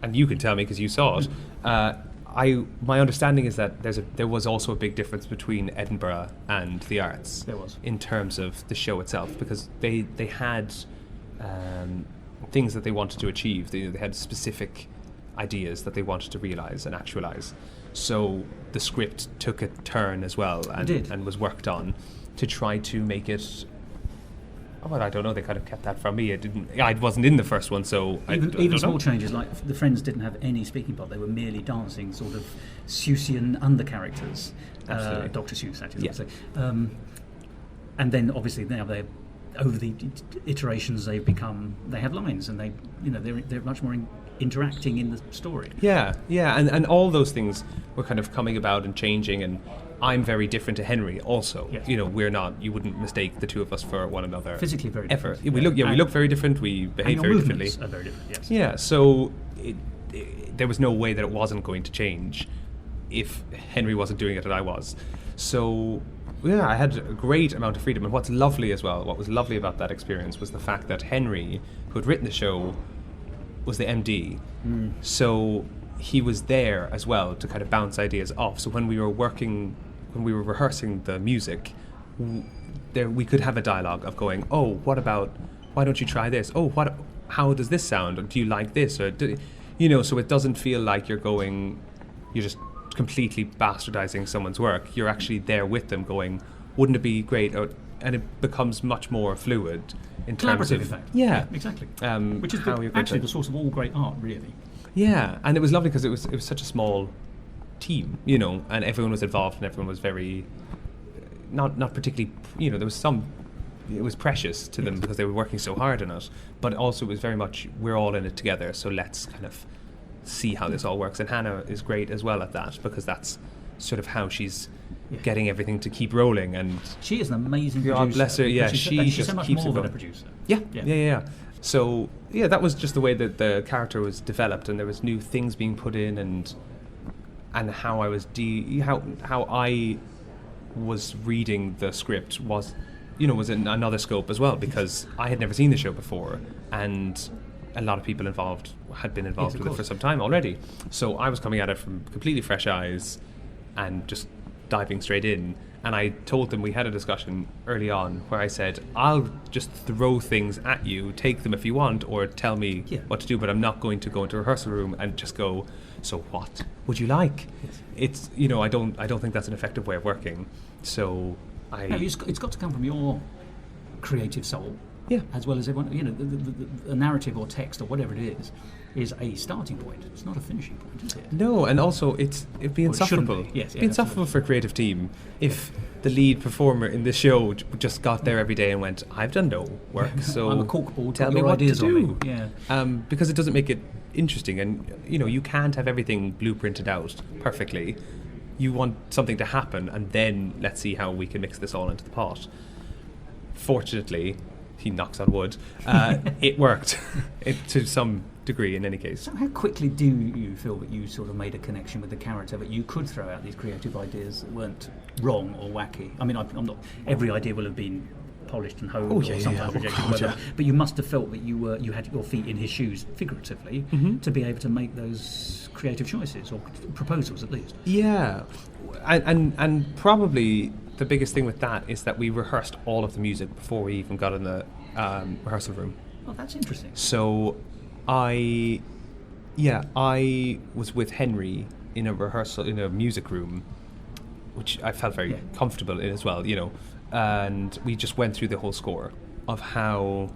and you can tell me because you saw it. my understanding is that there was also a big difference between Edinburgh and the Arts. There was. In terms of the show itself, because they had things that they wanted to achieve. They had specific ideas that they wanted to realise and actualise. So the script took a turn as well, and was worked on to try to make it. Well, I don't know. They kind of kept that from me. I wasn't in the first one, so even small changes, like the Friends didn't have any speaking part; they were merely dancing, sort of Seussian under characters. Dr. Seuss, actually. Yeah. And then obviously now they're over the iterations they have lines, and they're much more interacting in the story. Yeah, and all those things were kind of coming about and changing, and I'm very different to Henry also. Yes. we're not, you wouldn't mistake the two of us for one another. Physically very ever. different. We look very different, we behave very differently. Are very different, yes. Yeah, so there was no way that it wasn't going to change if Henry wasn't doing it and I was. So yeah, I had a great amount of freedom, and what was lovely about that experience was the fact that Henry, who had written the show, was the MD. So he was there as well to kind of bounce ideas off. So when we were rehearsing the music, we could have a dialogue of going, oh, why don't you try this? Oh, how does this sound? Or do you like this? Or so it doesn't feel like you're just completely bastardizing someone's work. You're actually there with them going, wouldn't it be great? And it becomes much more fluid in terms of... in fact. Yeah. Exactly. Which is actually the source of all great art, really. Yeah, and it was lovely because it was such a small team, and everyone was involved, and everyone was very... Not particularly... there was some... It was precious to them because they were working so hard on it, but also it was very much, we're all in it together, so let's kind of see how this all works. And Hannah is great as well at that, because that's sort of how she's getting everything to keep rolling. And she is an amazing producer. God bless her. Yeah, she's so much keeps more it than going. a producer. Yeah. So that was just the way that the character was developed, and there was new things being put in, and how I was how I was reading the script was in another scope as well, because I had never seen the show before, and a lot of people involved had been involved with it for some time already. So I was coming at it from completely fresh eyes and just diving straight in. And I told them, we had a discussion early on where I said, I'll just throw things at you, take them if you want, or tell me what to do, but I'm not going to go into a rehearsal room and just go, so what would you like? Yes. It's, I don't think that's an effective way of working. So it's got to come from your creative soul. Yeah. As well as everyone, the narrative or text or whatever it is a starting point. It's not a finishing point, is it? No, and also it'd be insufferable. Yes, it'd be insufferable for a creative team if the lead performer in the show just got there every day and went, I've done no work, so I'm a corkball, tell me what to do. Yeah. Because it doesn't make it interesting, and you can't have everything blueprinted out perfectly. You want something to happen, and then let's see how we can mix this all into the pot. Fortunately, he knocks on wood, it worked to some degree in any case. So how quickly do you feel that you sort of made a connection with the character, that you could throw out these creative ideas that weren't wrong or wacky? I mean, I'm not... Every idea will have been polished and honed or sometimes rejected, but you must have felt that you had your feet in his shoes, figuratively, to be able to make those creative choices, or proposals at least. Yeah, and probably the biggest thing with that is that we rehearsed all of the music before we even got in the rehearsal room. Oh, that's interesting. So I was with Henry in a music room, which I felt very comfortable in as well, and we just went through the whole score of how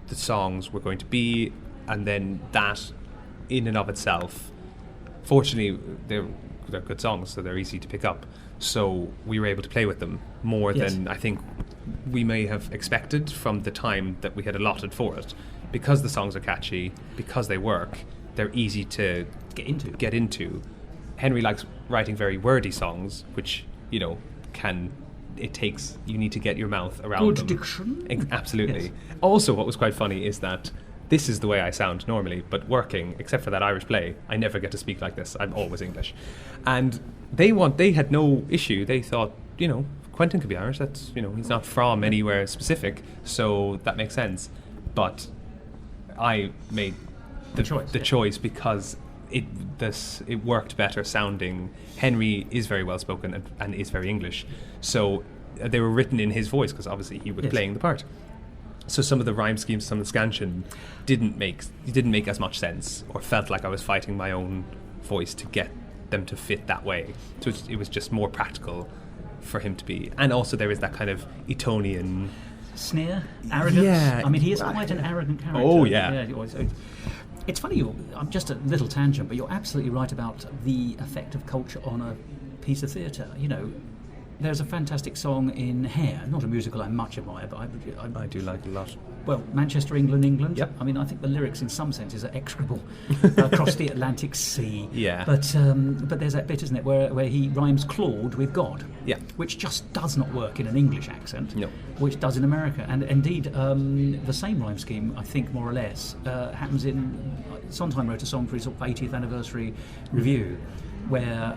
the songs were going to be, and then that in and of itself, fortunately they're good songs, so they're easy to pick up, so we were able to play with them more than I think we may have expected from the time that we had allotted for it, because the songs are catchy, because they work, they're easy to get into. Henry likes writing very wordy songs, which you need to get your mouth around them. Good diction. Absolutely. Yes. Also, what was quite funny is that this is the way I sound normally, but working, except for that Irish play, I never get to speak like this. I'm always English. And they had no issue. They thought, Quentin could be Irish. That's, he's not from anywhere specific, so that makes sense. But I made the choice because it worked better sounding. Henry is very well spoken and is very English, so they were written in his voice because obviously he was playing the part. So some of the rhyme schemes, some of the scansion didn't make as much sense, or felt like I was fighting my own voice to get them to fit that way. So it was just more practical for him to be. And also there is that kind of Etonian sneer, arrogance. Yeah, I mean, he is quite an arrogant character. Oh yeah. It's funny. I'm just a little tangent, but you're absolutely right about the effect of culture on a piece of theatre. You know, there's a fantastic song in Hair, not a musical I much admire, but I do like it a lot. Well, Manchester, England. Yep. I mean, I think the lyrics in some senses are execrable across the Atlantic Sea. Yeah. But there's that bit, isn't it, where he rhymes Claude with God. Yeah. Which just does not work in an English accent. No. Which does in America. And indeed, the same rhyme scheme, I think, more or less, happens in... Sondheim wrote a song for his 80th anniversary review, where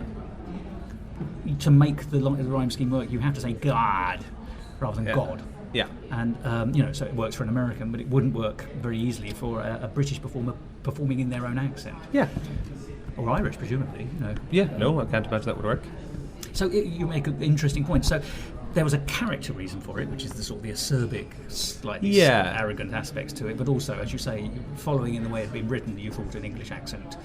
to make the rhyme scheme work, you have to say God rather than God. Yeah. And, so it works for an American, but it wouldn't work very easily for a British performer performing in their own accent. Yeah. Or Irish, presumably, Yeah, no, I can't imagine that would work. So you make an interesting point. So there was a character reason for it, which is the sort of the acerbic, slightly arrogant aspects to it, but also, as you say, following in the way it had been written, you thought an English accent.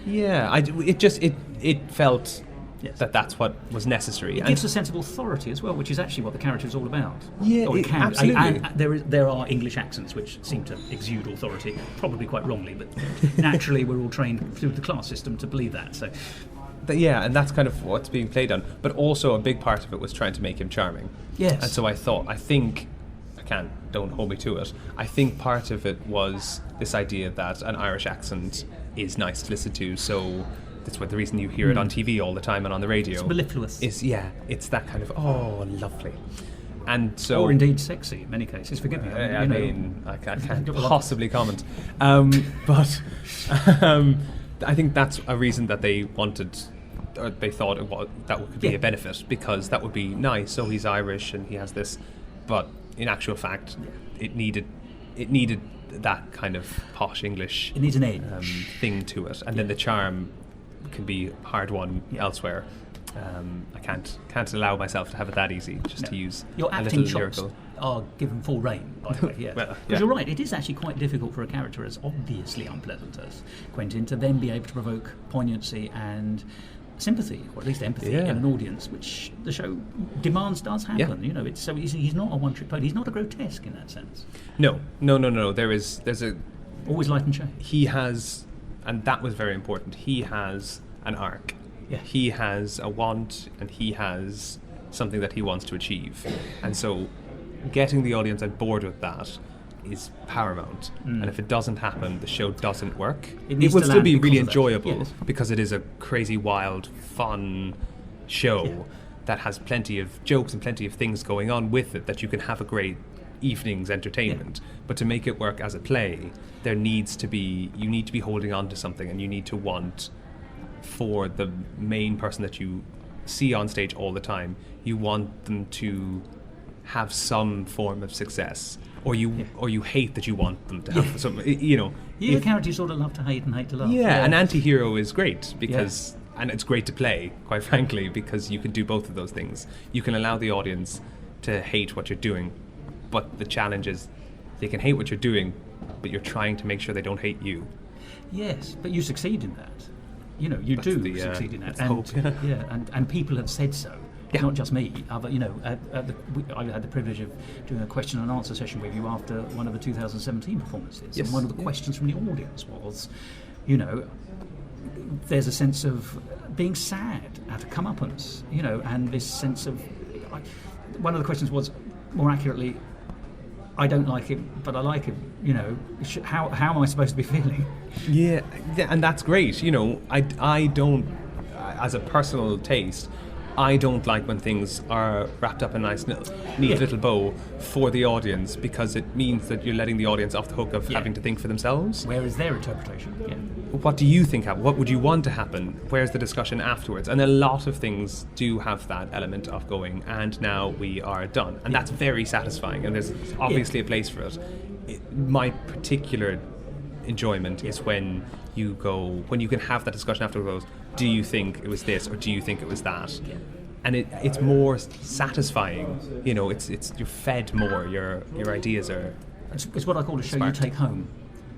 Yeah, it felt... Yes. That's what was necessary. It gives a sense of authority as well, which is actually what the character is all about. Yeah, or it can. absolutely. And there are English accents which seem to exude authority, probably quite wrongly, but naturally we're all trained through the class system to believe that. So, and that's kind of what's being played on. But also a big part of it was trying to make him charming. Yes. And so don't hold me to it. I think part of it was this idea that an Irish accent is nice to listen to, so... That's the reason you hear it on TV all the time and on the radio. It's mellifluous. It's that kind of, oh, lovely. And so... Or indeed sexy in many cases, forgive me. I can't possibly comment. But I think that's a reason that they wanted, or they thought that could be a benefit, because that would be nice. So he's Irish and he has this, but in actual fact, it needed that kind of posh English... It needs an edge. Thing to it. And then the charm... can be hard won elsewhere. I can't allow myself to have it that easy, just to use your a acting little chops lyrical. Are given full rein, by the way. Because you're right, it is actually quite difficult for a character as obviously unpleasant as Quentin to then be able to provoke poignancy and sympathy, or at least empathy, in an audience, which the show demands does happen. He's not a one-trick pony. He's not a grotesque in that sense. No. There's a always light and shade. He has. And that was very important. He has an arc. Yeah. He has a want, and he has something that he wants to achieve. And so getting the audience on board with that is paramount. And if it doesn't happen, the show doesn't work. It will still be really enjoyable because it is a crazy, wild, fun show that has plenty of jokes and plenty of things going on with it that you can have a great evening's entertainment. But to make it work as a play, you need to be holding on to something, and you need to want, for the main person that you see on stage all the time, you want them to have some form of success, or you hate that you want them to have some, the character you sort of love to hate and hate to love. An anti-hero is great because and it's great to play, quite frankly, because you can do both of those things. You can allow the audience to hate what you're doing, but the challenge is they can hate what you're doing, but you're trying to make sure they don't hate you. Yes, but you succeed in that. You succeed in that. And people have said so. Yeah. Not just me. I had the privilege of doing a question and answer session with you after one of the 2017 performances. Yes. And one of the questions from the audience was, there's a sense of being sad at a comeuppance, and this sense of... one of the questions was, more accurately, I don't like him, but I like him. How am I supposed to be feeling? Yeah, and that's great. I don't, as a personal taste, I don't like when things are wrapped up in a nice, neat little bow for the audience, because it means that you're letting the audience off the hook of having to think for themselves. Where is their interpretation? Yeah. What do you think happened? What would you want to happen? Where's the discussion afterwards? And a lot of things do have that element of going, and now we are done. And that's very satisfying, and there's obviously a place for it. My particular enjoyment is when you can have that discussion afterwards. Do you think it was this, or do you think it was that? Yeah. And it's more satisfying. It's you're fed more. Your ideas are. It's what I call a show sparked. you take home,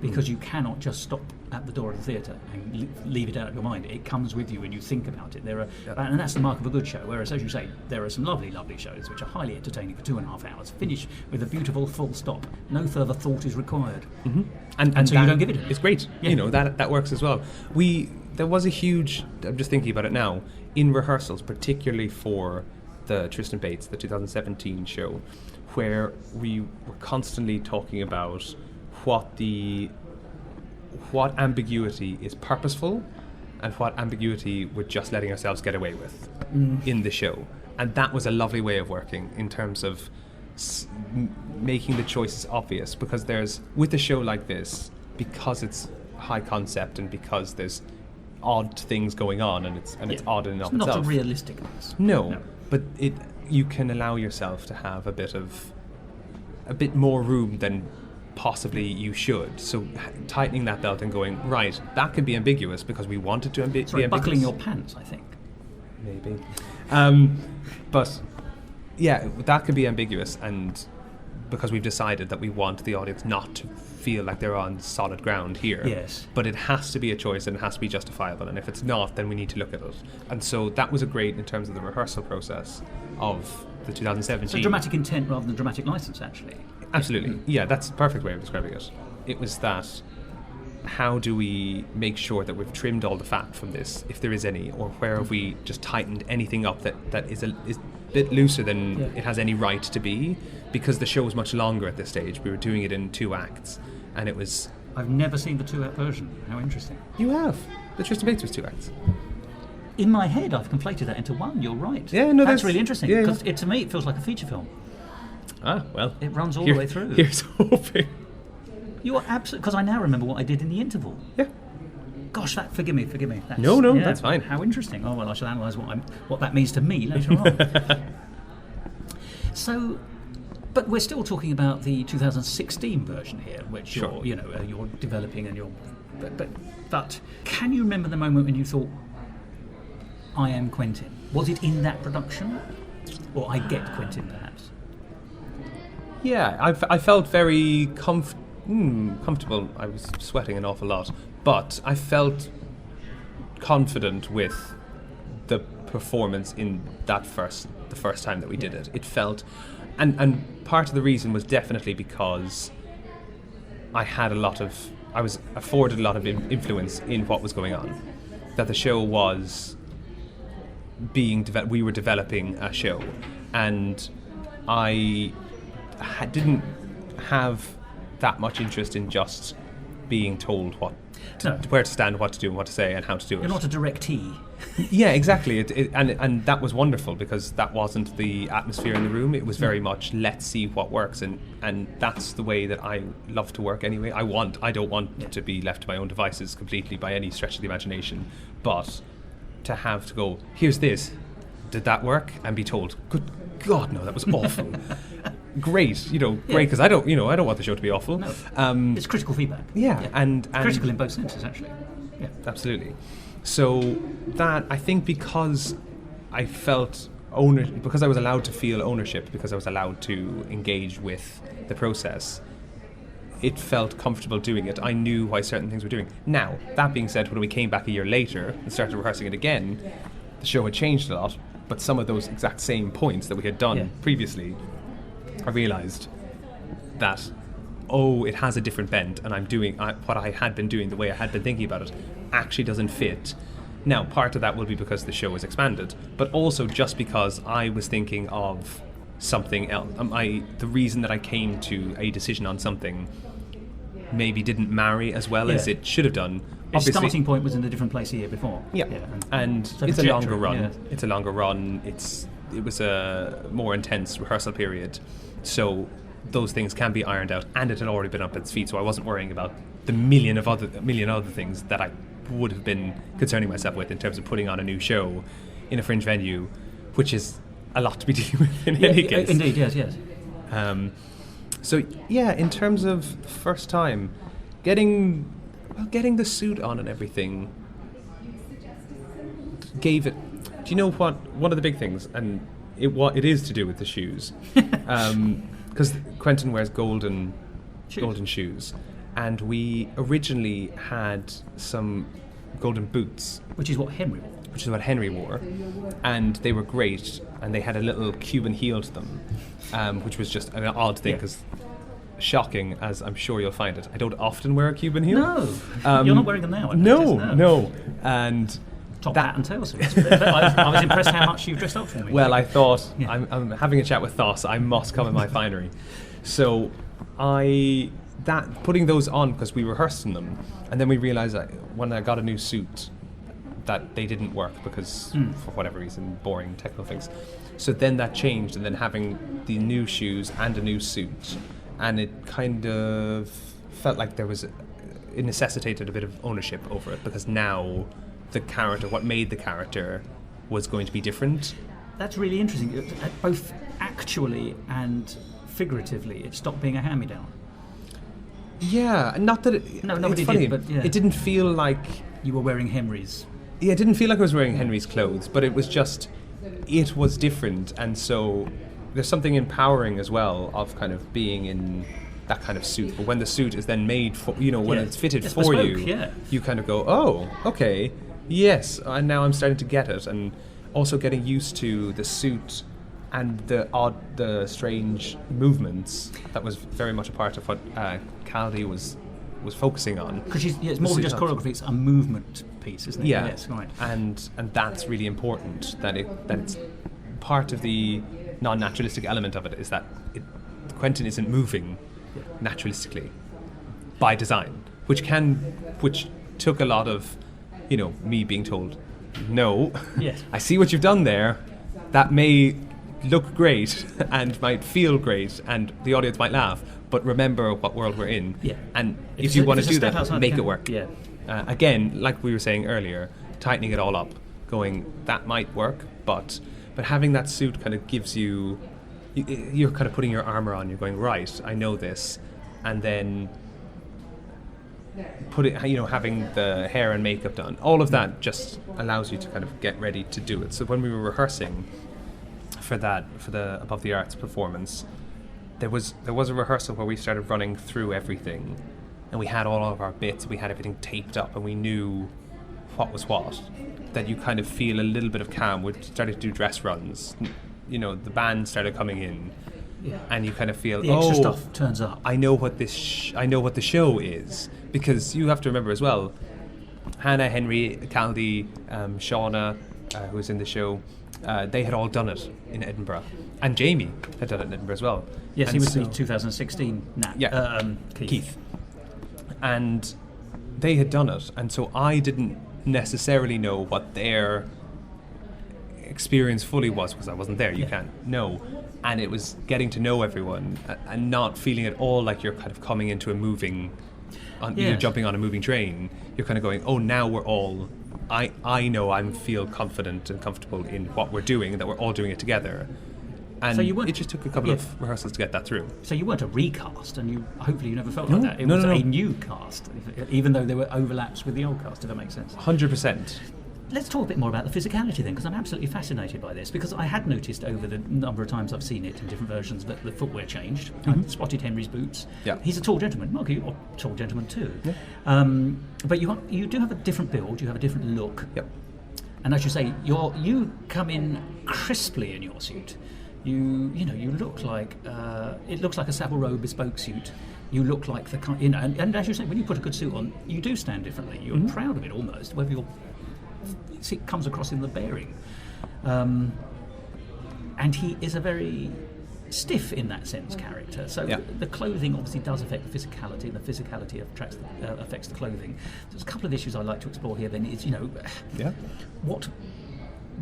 because you cannot just stop at the door of the theatre and leave it out of your mind. It comes with you and you think about it. And that's the mark of a good show. Whereas, as you say, there are some lovely, lovely shows which are highly entertaining for 2.5 hours, finish with a beautiful full stop. No further thought is required. Mm-hmm. And so you don't give it. It's great. Yeah. That works as well. There was a huge. I'm just thinking about it now. In rehearsals, particularly for the Tristan Bates, the 2017 show, where we were constantly talking about what ambiguity is purposeful and what ambiguity we're just letting ourselves get away with in the show. And that was a lovely way of working in terms of making the choices obvious, because with a show like this, because it's high concept and because there's odd things going on and it's odd in and of itself. Not a realisticness. No, but you can allow yourself to have a bit more room than possibly you should. So tightening that belt and going, right, that could be ambiguous because we want it to be ambiguous. Buckling your pants, I think. Maybe. But yeah, that could be ambiguous, and because we've decided that we want the audience not to feel like they're on solid ground here. Yes. But it has to be a choice and it has to be justifiable, and if it's not, then we need to look at it. And so that was a great in terms of the rehearsal process of the 2017. So dramatic intent rather than dramatic license, actually. Absolutely. Yeah, that's a perfect way of describing it. It was that, how do we make sure that we've trimmed all the fat from this, if there is any, or where have we just tightened anything up that is a bit looser than it has any right to be, because the show was much longer at this stage. We were doing it in 2 acts, and it was... I've never seen the 2-act version. How interesting. You have. The Tristan Bates was 2 acts. In my head, I've conflated that into one. You're right. Yeah, no, that's really interesting, yeah, because to me it feels like a feature film. Ah, well. It runs all the way through. Here's hoping. You are absolutely... Because I now remember what I did in the interval. Yeah. Gosh, forgive me. That's fine. How interesting. Oh, well, I shall analyse what that means to me later on. So, but we're still talking about the 2016 version here, which you're developing and but can you remember the moment when you thought, I am Quentin? Was it in that production? Or I get Quentin, perhaps? Yeah, I felt very comfortable. I was sweating an awful lot, but I felt confident with the performance in the first time that we did it. It felt, and part of the reason was definitely because I was afforded a lot of influence in what was going on. That the show was we were developing a show, and I didn't have that much interest in just being told where to stand, what to do, and what to say, and how to do it. You're not a directee. Yeah, exactly. And that was wonderful, because that wasn't the atmosphere in the room. It was very much, let's see what works, and that's the way that I love to work anyway. I don't want to be left to my own devices completely by any stretch of the imagination, but to have to go, here's this, did that work? And be told, good God, no, that was awful. Great, because I don't want the show to be awful. No. It's critical feedback. Yeah, and critical in both senses, actually. Yeah, absolutely. So that, I think, because I felt because I was allowed to feel ownership, because I was allowed to engage with the process, it felt comfortable doing it. I knew why certain things were doing. Now, that being said, when we came back a year later and started rehearsing it again, the show had changed a lot, but some of those exact same points that we had done previously, I realised that, it has a different bent, and I'm doing what I had been doing, the way I had been thinking about it, actually doesn't fit. Now, part of that will be because the show has expanded, but also just because I was thinking of something else. The reason that I came to a decision on something maybe didn't marry as well as it should have done. Its starting point was in a different place a year before. Yeah. and so it's a longer run. Yeah. It's a longer run. It was a more intense rehearsal period. So those things can be ironed out, and it had already been up its feet, so I wasn't worrying about the million other things that I would have been concerning myself with in terms of putting on a new show in a fringe venue, which is a lot to be dealing with in any case. Indeed, yes. So, in terms of the first time, getting the suit on and everything gave it. Do you know what? One of the big things, and it is to do with the shoes, because Quentin wears golden shoes, and we originally had some golden boots, which is what Henry wore. And they were great, and they had a little Cuban heel to them, which was just an odd thing because. Shocking, as I'm sure you'll find it. I don't often wear a Cuban heel. No, you're not wearing them now. No. And top hat and tail suits. I was impressed how much you've dressed up for me. Well, I thought I'm having a chat with Thos. I must come in my finery. So putting those on because we rehearsed in them, and then we realised that when I got a new suit, that they didn't work because for whatever reason, boring technical things. So then that changed, and then having the new shoes and a new suit. And it kind of felt like it necessitated a bit of ownership over it, because now the character, what made the character, was going to be different. That's really interesting. Both actually and figuratively, it stopped being a hand-me-down. Yeah, not that it... No, nobody did, but yeah. It didn't feel like... You were wearing Henry's. Yeah, it didn't feel like I was wearing Henry's clothes, but it was just... It was different, and so... There's something empowering as well of kind of being in that kind of suit. But when the suit is then made for, when it's fitted for you, you kind of go, oh, okay, yes, and now I'm starting to get it. And also getting used to the suit and the strange movements. That was very much a part of what Caldy was focusing on. Because it's more than just choreography; it's a movement piece, isn't it? Yeah, yes, right. And that's really important. That it's part of the non-naturalistic element of it is that Quentin isn't moving naturalistically by design, which took a lot of, me being told, no, yes. I see what you've done there. That may look great and might feel great, and the audience might laugh. But remember what world we're in, and if you want to do that, make it work. Yeah. Again, like we were saying earlier, tightening it all up, going that might work, but having that suit kind of gives you're kind of putting your armor on. You're going, right, I know this, and then having the hair and makeup done. All of that just allows you to kind of get ready to do it. So when we were rehearsing for the Above the Arts performance, there was a rehearsal where we started running through everything, and we had all of our bits. We had everything taped up, and we knew what was what. That you kind of feel a little bit of calm. We started to do dress runs. The band started coming in, and you kind of feel the extra stuff turns up. I know what the show is, because you have to remember as well. Hannah, Henry, Caldy, Shauna, who was in the show, they had all done it in Edinburgh, and Jamie had done it in Edinburgh as well. Yes, he was the 2016 Keith, and they had done it, and so I didn't necessarily know what their experience fully was, because I wasn't there. You can't know. And it was getting to know everyone and not feeling at all like you're kind of coming into a moving, you're jumping on a moving train. You're kind of going, oh, now we're all, I know I feel confident and comfortable in what we're doing, and that we're all doing it together. And so it just took a couple of rehearsals to get that through. So you weren't a recast, and hopefully you never felt like that. It was a new cast, even though there were overlaps with the old cast, if that makes sense. 100%. Let's talk a bit more about the physicality then, because I'm absolutely fascinated by this, because I had noticed over the number of times I've seen it in different versions that the footwear changed. I spotted Henry's boots. Yeah. He's a tall gentleman. Mark, you're a tall gentleman too. Yeah. But you do have a different build, you have a different look. Yep. And as you say, you come in crisply in your suit. You look like it looks like a Savile Row bespoke suit. You look like the kind, and as you say, when you put a good suit on, you do stand differently. You're proud of it almost, whether it comes across in the bearing. And he is a very stiff in that sense character. So the clothing obviously does affect the physicality, and the physicality affects the clothing. So there's a couple of issues I'd like to explore here. Then is what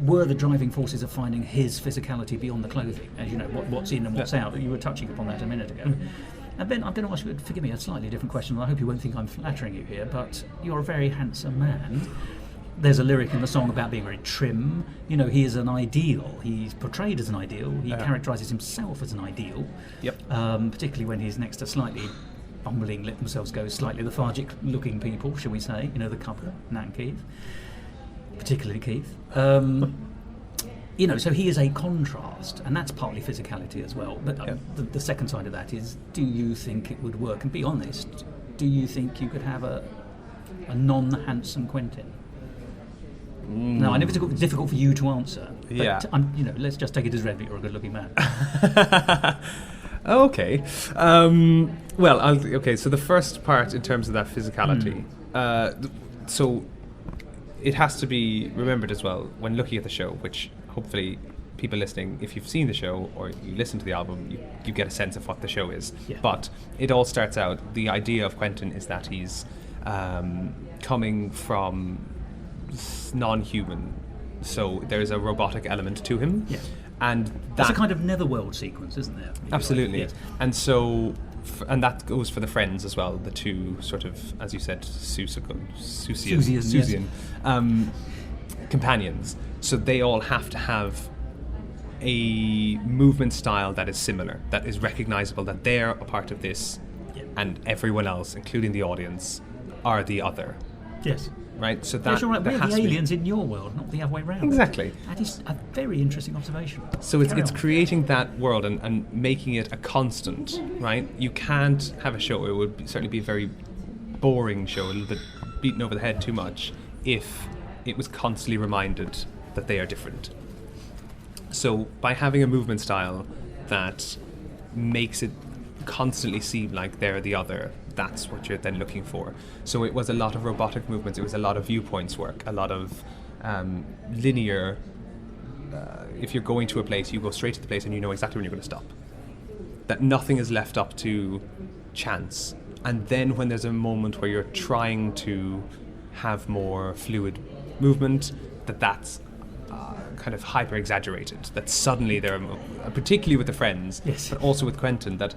were the driving forces of finding his physicality beyond the clothing? As you know, what's in and what's out. You were touching upon that a minute ago. And Ben, I'm going to ask you, forgive me, a slightly different question, and I hope you won't think I'm flattering you here, but you're a very handsome man. There's a lyric in the song about being very trim. He is an ideal. He's portrayed as an ideal. He characterises himself as an ideal. Yep. Particularly when he's next to slightly bumbling, let themselves go, slightly lethargic-looking people, shall we say? You know, the couple, Nat and Keith, particularly Keith. You know, so he is a contrast, and that's partly physicality as well. But the second side of that is, do you think it would work? And be honest, do you think you could have a non-handsome Quentin? No, I know it's difficult for you to answer. But you know, let's just take it as read that you're a good-looking man. Okay. So the first part in terms of that physicality. So it has to be remembered as well when looking at the show, which hopefully people listening, if you've seen the show or you listen to the album, you get a sense of what the show is. Yeah. But it all starts out, the idea of Quentin is that he's coming from non-human, so there's a robotic element to him. Yeah. And that's a kind of netherworld sequence, isn't there? Absolutely. Yes. And so, and that goes for the friends as well, the two sort of, as you said, Susian companions. So they all have to have a movement style that is similar, that is recognizable, that they're a part of this, and everyone else, including the audience, are the other. Yes. Right? So that, right. We're the aliens in your world, not the other way around. Exactly. That is a very interesting observation. So it's creating that world and making it a constant, right? You can't have a show, it would certainly be a very boring show, a little bit beaten over the head too much, if it was constantly reminded that they are different. So by having a movement style that makes it constantly seem like they're the other, that's what you're then looking for. So it was a lot of robotic movements, it was a lot of viewpoints work, a lot of linear, if you're going to a place, you go straight to the place and you know exactly when you're going to stop. That nothing is left up to chance. And then when there's a moment where you're trying to have more fluid movement, that's kind of hyper exaggerated, that suddenly there are, particularly with the friends, yes, but also with Quentin, that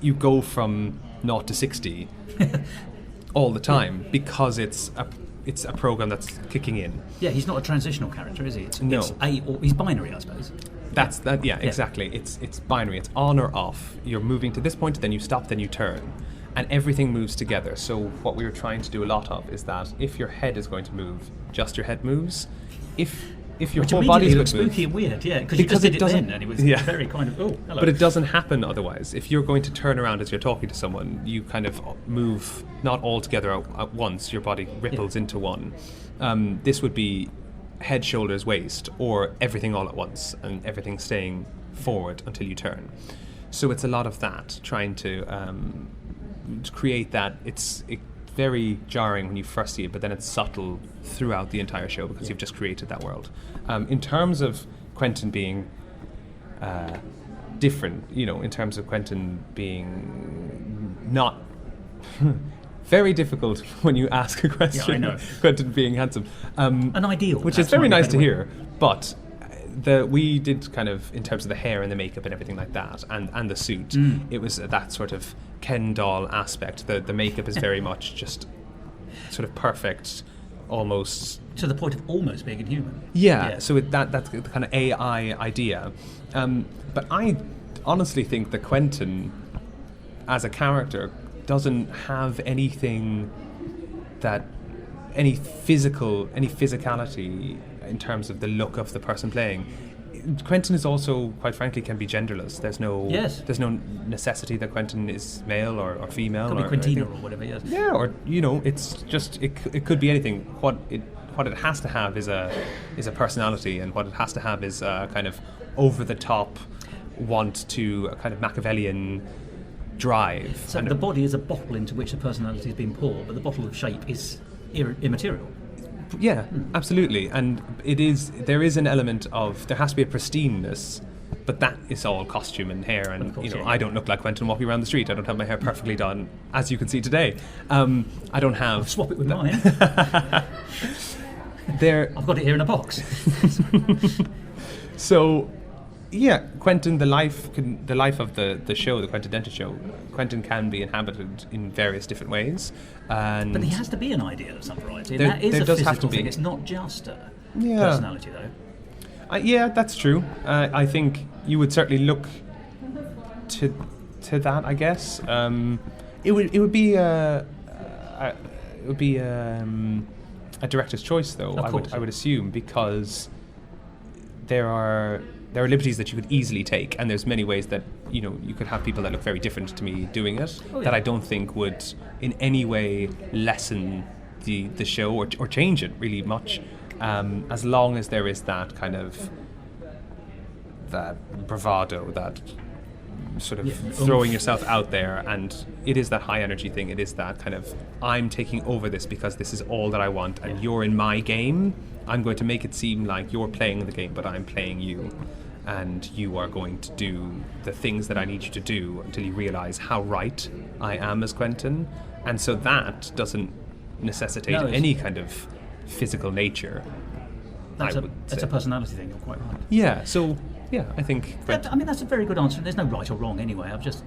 you go from 0 to 60 all the time because it's a program that's kicking in. Yeah, he's not a transitional character, is he? No. He's binary, I suppose. That's that. Yeah, exactly. It's binary. It's on or off. You're moving to this point, then you stop, then you turn, and everything moves together. So what we were trying to do a lot of is that if your head is going to move, just your head moves. If your whole body looks spooky and weird, because you just did it then, and it was very kind of, oh, hello. But it doesn't happen otherwise. If you're going to turn around as you're talking to someone, you kind of move not all together at once. Your body ripples into one. This would be head, shoulders, waist, or everything all at once, and everything staying forward until you turn. So it's a lot of that, trying to create that. It's very jarring when you first see it, but then it's subtle throughout the entire show because you've just created that world. In terms of Quentin being different, in terms of Quentin being not very difficult when you ask a question. Yeah, I know. Quentin being handsome, an ideal, which is very nice to hear. But we did kind of, in terms of the hair and the makeup and everything like that, and the suit, it was that sort of Ken doll aspect. The makeup is very much just sort of perfect, almost to the point of almost being inhuman. Yeah. So that's the kind of AI idea. But I honestly think that Quentin, as a character, doesn't have anything that any physicality in terms of the look of the person playing. Quentin is also, quite frankly, can be genderless. There's no necessity that Quentin is male or female. Could be Quentina or whatever. Yes. Yeah, or it's just it could be anything. What it has to have is a personality, and what it has to have is a kind of over the top want to a kind of Machiavellian drive. So the body is a bottle into which the personality has been poured, but the bottle of shape is immaterial. Yeah, absolutely. And there is an element of, there has to be a pristineness, but that is all costume and hair, and course, I don't look like Quentin walking around the street. I don't have my hair perfectly done, as you can see today. I don't have... I'll swap it with mine. I've got it here in a box. So, yeah, Quentin, the life of the show, the Quentin Dentin Show, Quentin can be inhabited in various different ways. But he has to be an idea of some variety. That is a physical thing. It's not just a personality, though. Yeah, that's true. I think you would certainly look to that, I guess. It would be a director's choice, though. I would assume, because there are liberties that you could easily take, and there's many ways that you could have people that look very different to me doing it that I don't think would in any way lessen the show or change it really much, as long as there is that kind of that bravado, that sort of throwing yourself out there, and it is that high energy thing. It is that kind of, I'm taking over this because this is all that I want, and you're in my game. I'm going to make it seem like you're playing the game, but I'm playing you, and you are going to do the things that I need you to do until you realize how right I am as Quentin. And so that doesn't necessitate any kind of physical nature. That's a personality thing. You're quite right. Yeah. So yeah, I think. I mean, that's a very good answer. There's no right or wrong anyway. I've just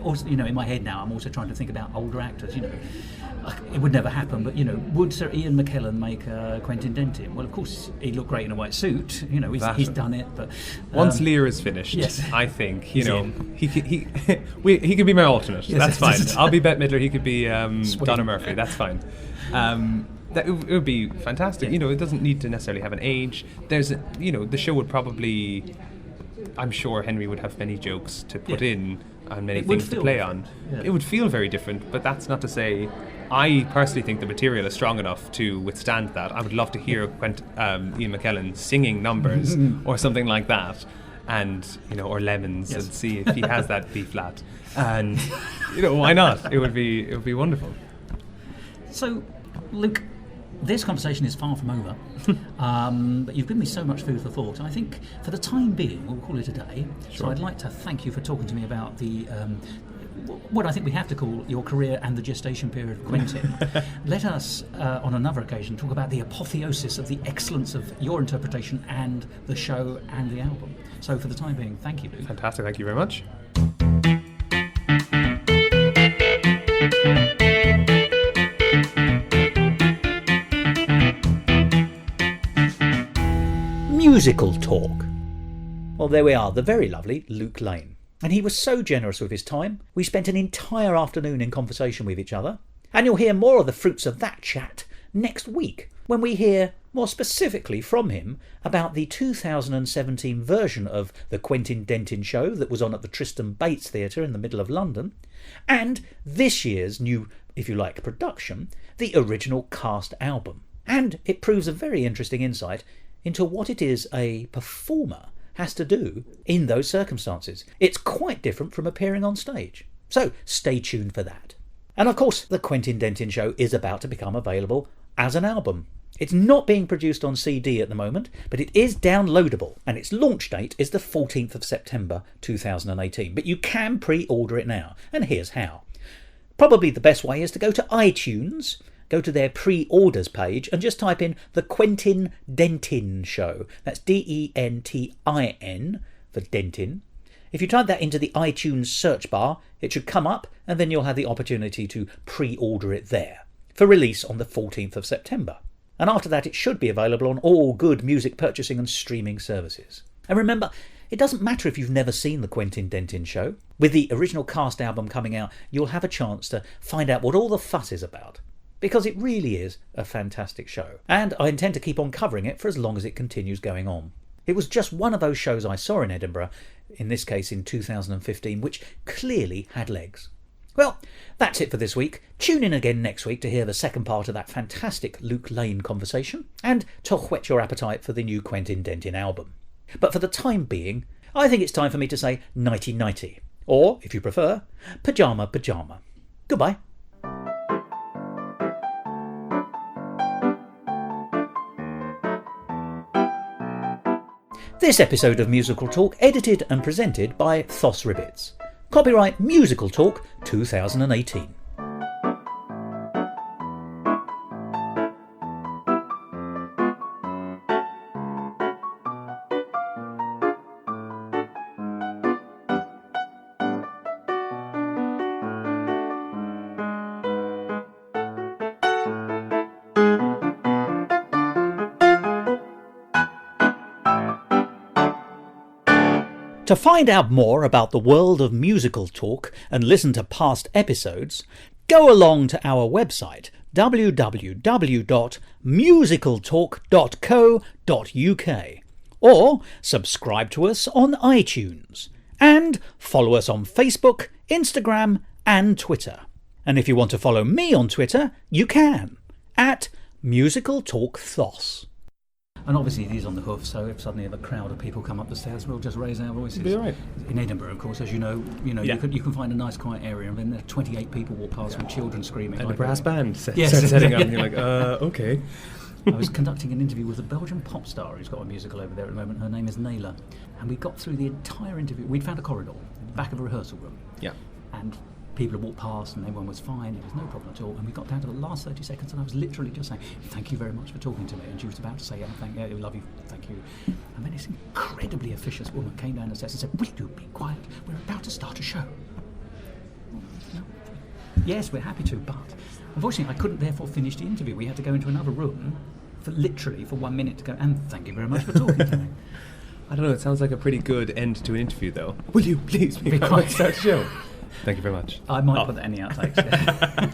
also, in my head now, I'm also trying to think about older actors. It would never happen, but would Sir Ian McKellen make Quentin Dentin? Well, of course, he'd look great in a white suit. He's done it. But once Lear is finished, yes. I think he could be my alternate. Yes, that's fine. I'll be Bette Midler. He could be Donna Murphy. That's fine. It would be fantastic. It doesn't need to necessarily have an age. There's the show would probably, I'm sure Henry would have many jokes to put in and many things to play on. Yeah. It would feel very different, but that's not to say, I personally think the material is strong enough to withstand that. I would love to hear Ian McKellen singing numbers or something like that, and or Lemons, and see if he has that B flat, and why not? It would be wonderful. So, Luke, this conversation is far from over, but you've given me so much food for thought, and I think for the time being we'll call it a day. Sure. So I'd like to thank you for talking to me about the what I think we have to call your career and the gestation period of Quentin. Let us, on another occasion, talk about the apotheosis of the excellence of your interpretation and the show and the album. So for the time being, thank you, Luke. Fantastic, thank you very much. Musical talk. Well, there we are, the very lovely Luke Lane. And he was so generous with his time. We spent an entire afternoon in conversation with each other. And you'll hear more of the fruits of that chat next week, when we hear more specifically from him about the 2017 version of the Quentin Dentin Show that was on at the Tristan Bates Theatre in the middle of London, and this year's new, if you like, production, the original cast album. And it proves a very interesting insight into what it is a performer has to do in those circumstances. It's quite different from appearing on stage. So stay tuned for that. And of course, the Quentin Dentin Show is about to become available as an album. It's not being produced on CD at the moment, but it is downloadable, and its launch date is the 14th of September 2018. But you can pre-order it now, and here's how. Probably the best way is to go to iTunes, go to their pre-orders page and just type in the Quentin Dentin Show. That's Dentin for Dentin. If you type that into the iTunes search bar, it should come up, and then you'll have the opportunity to pre-order it there for release on the 14th of September. And after that, it should be available on all good music purchasing and streaming services. And remember, it doesn't matter if you've never seen the Quentin Dentin Show. With the original cast album coming out, you'll have a chance to find out what all the fuss is about, because it really is a fantastic show, and I intend to keep on covering it for as long as it continues going on. It was just one of those shows I saw in Edinburgh, in this case in 2015, which clearly had legs. Well, that's it for this week. Tune in again next week to hear the second part of that fantastic Luke Lane conversation, and to whet your appetite for the new Quentin Dentin album. But for the time being, I think it's time for me to say nighty-nighty, or, if you prefer, pyjama pyjama. Goodbye. This episode of Musical Talk edited and presented by Thos Ribbits. Copyright Musical Talk 2018. To find out more about the world of musical talk and listen to past episodes, go along to our website www.musicaltalk.co.uk or subscribe to us on iTunes and follow us on Facebook, Instagram and Twitter. And if you want to follow me on Twitter, you can, at Musical Talk Thos. And obviously it is on the hoof, so if suddenly a crowd of people come up the stairs, we'll just raise our voices. Be all right. In Edinburgh, of course, as you know, Yeah. you can find a nice quiet area, and then there are 28 people walk past with children screaming. And like a brass band Yes. setting up, and you're like, okay. I was conducting an interview with a Belgian pop star who's got a musical over there at the moment. Her name is Naila. And we got through the entire interview. We'd found a corridor in the back of a rehearsal room. Yeah. And people had walked past and everyone was fine. There was no problem at all. And we got down to the last 30 seconds and I was literally just saying, thank you very much for talking to me. And she was about to say, I love you, thank you. And then this incredibly officious woman came down the stairs and said, will you be quiet? We're about to start a show. No. Yes, we're happy to, but unfortunately I couldn't therefore finish the interview. We had to go into another room for 1 minute to go, and thank you very much for talking to me. I don't know, it sounds like a pretty good end to an interview, though. Will you please be quiet? Start the show. Thank you very much. I might put that in the outtakes.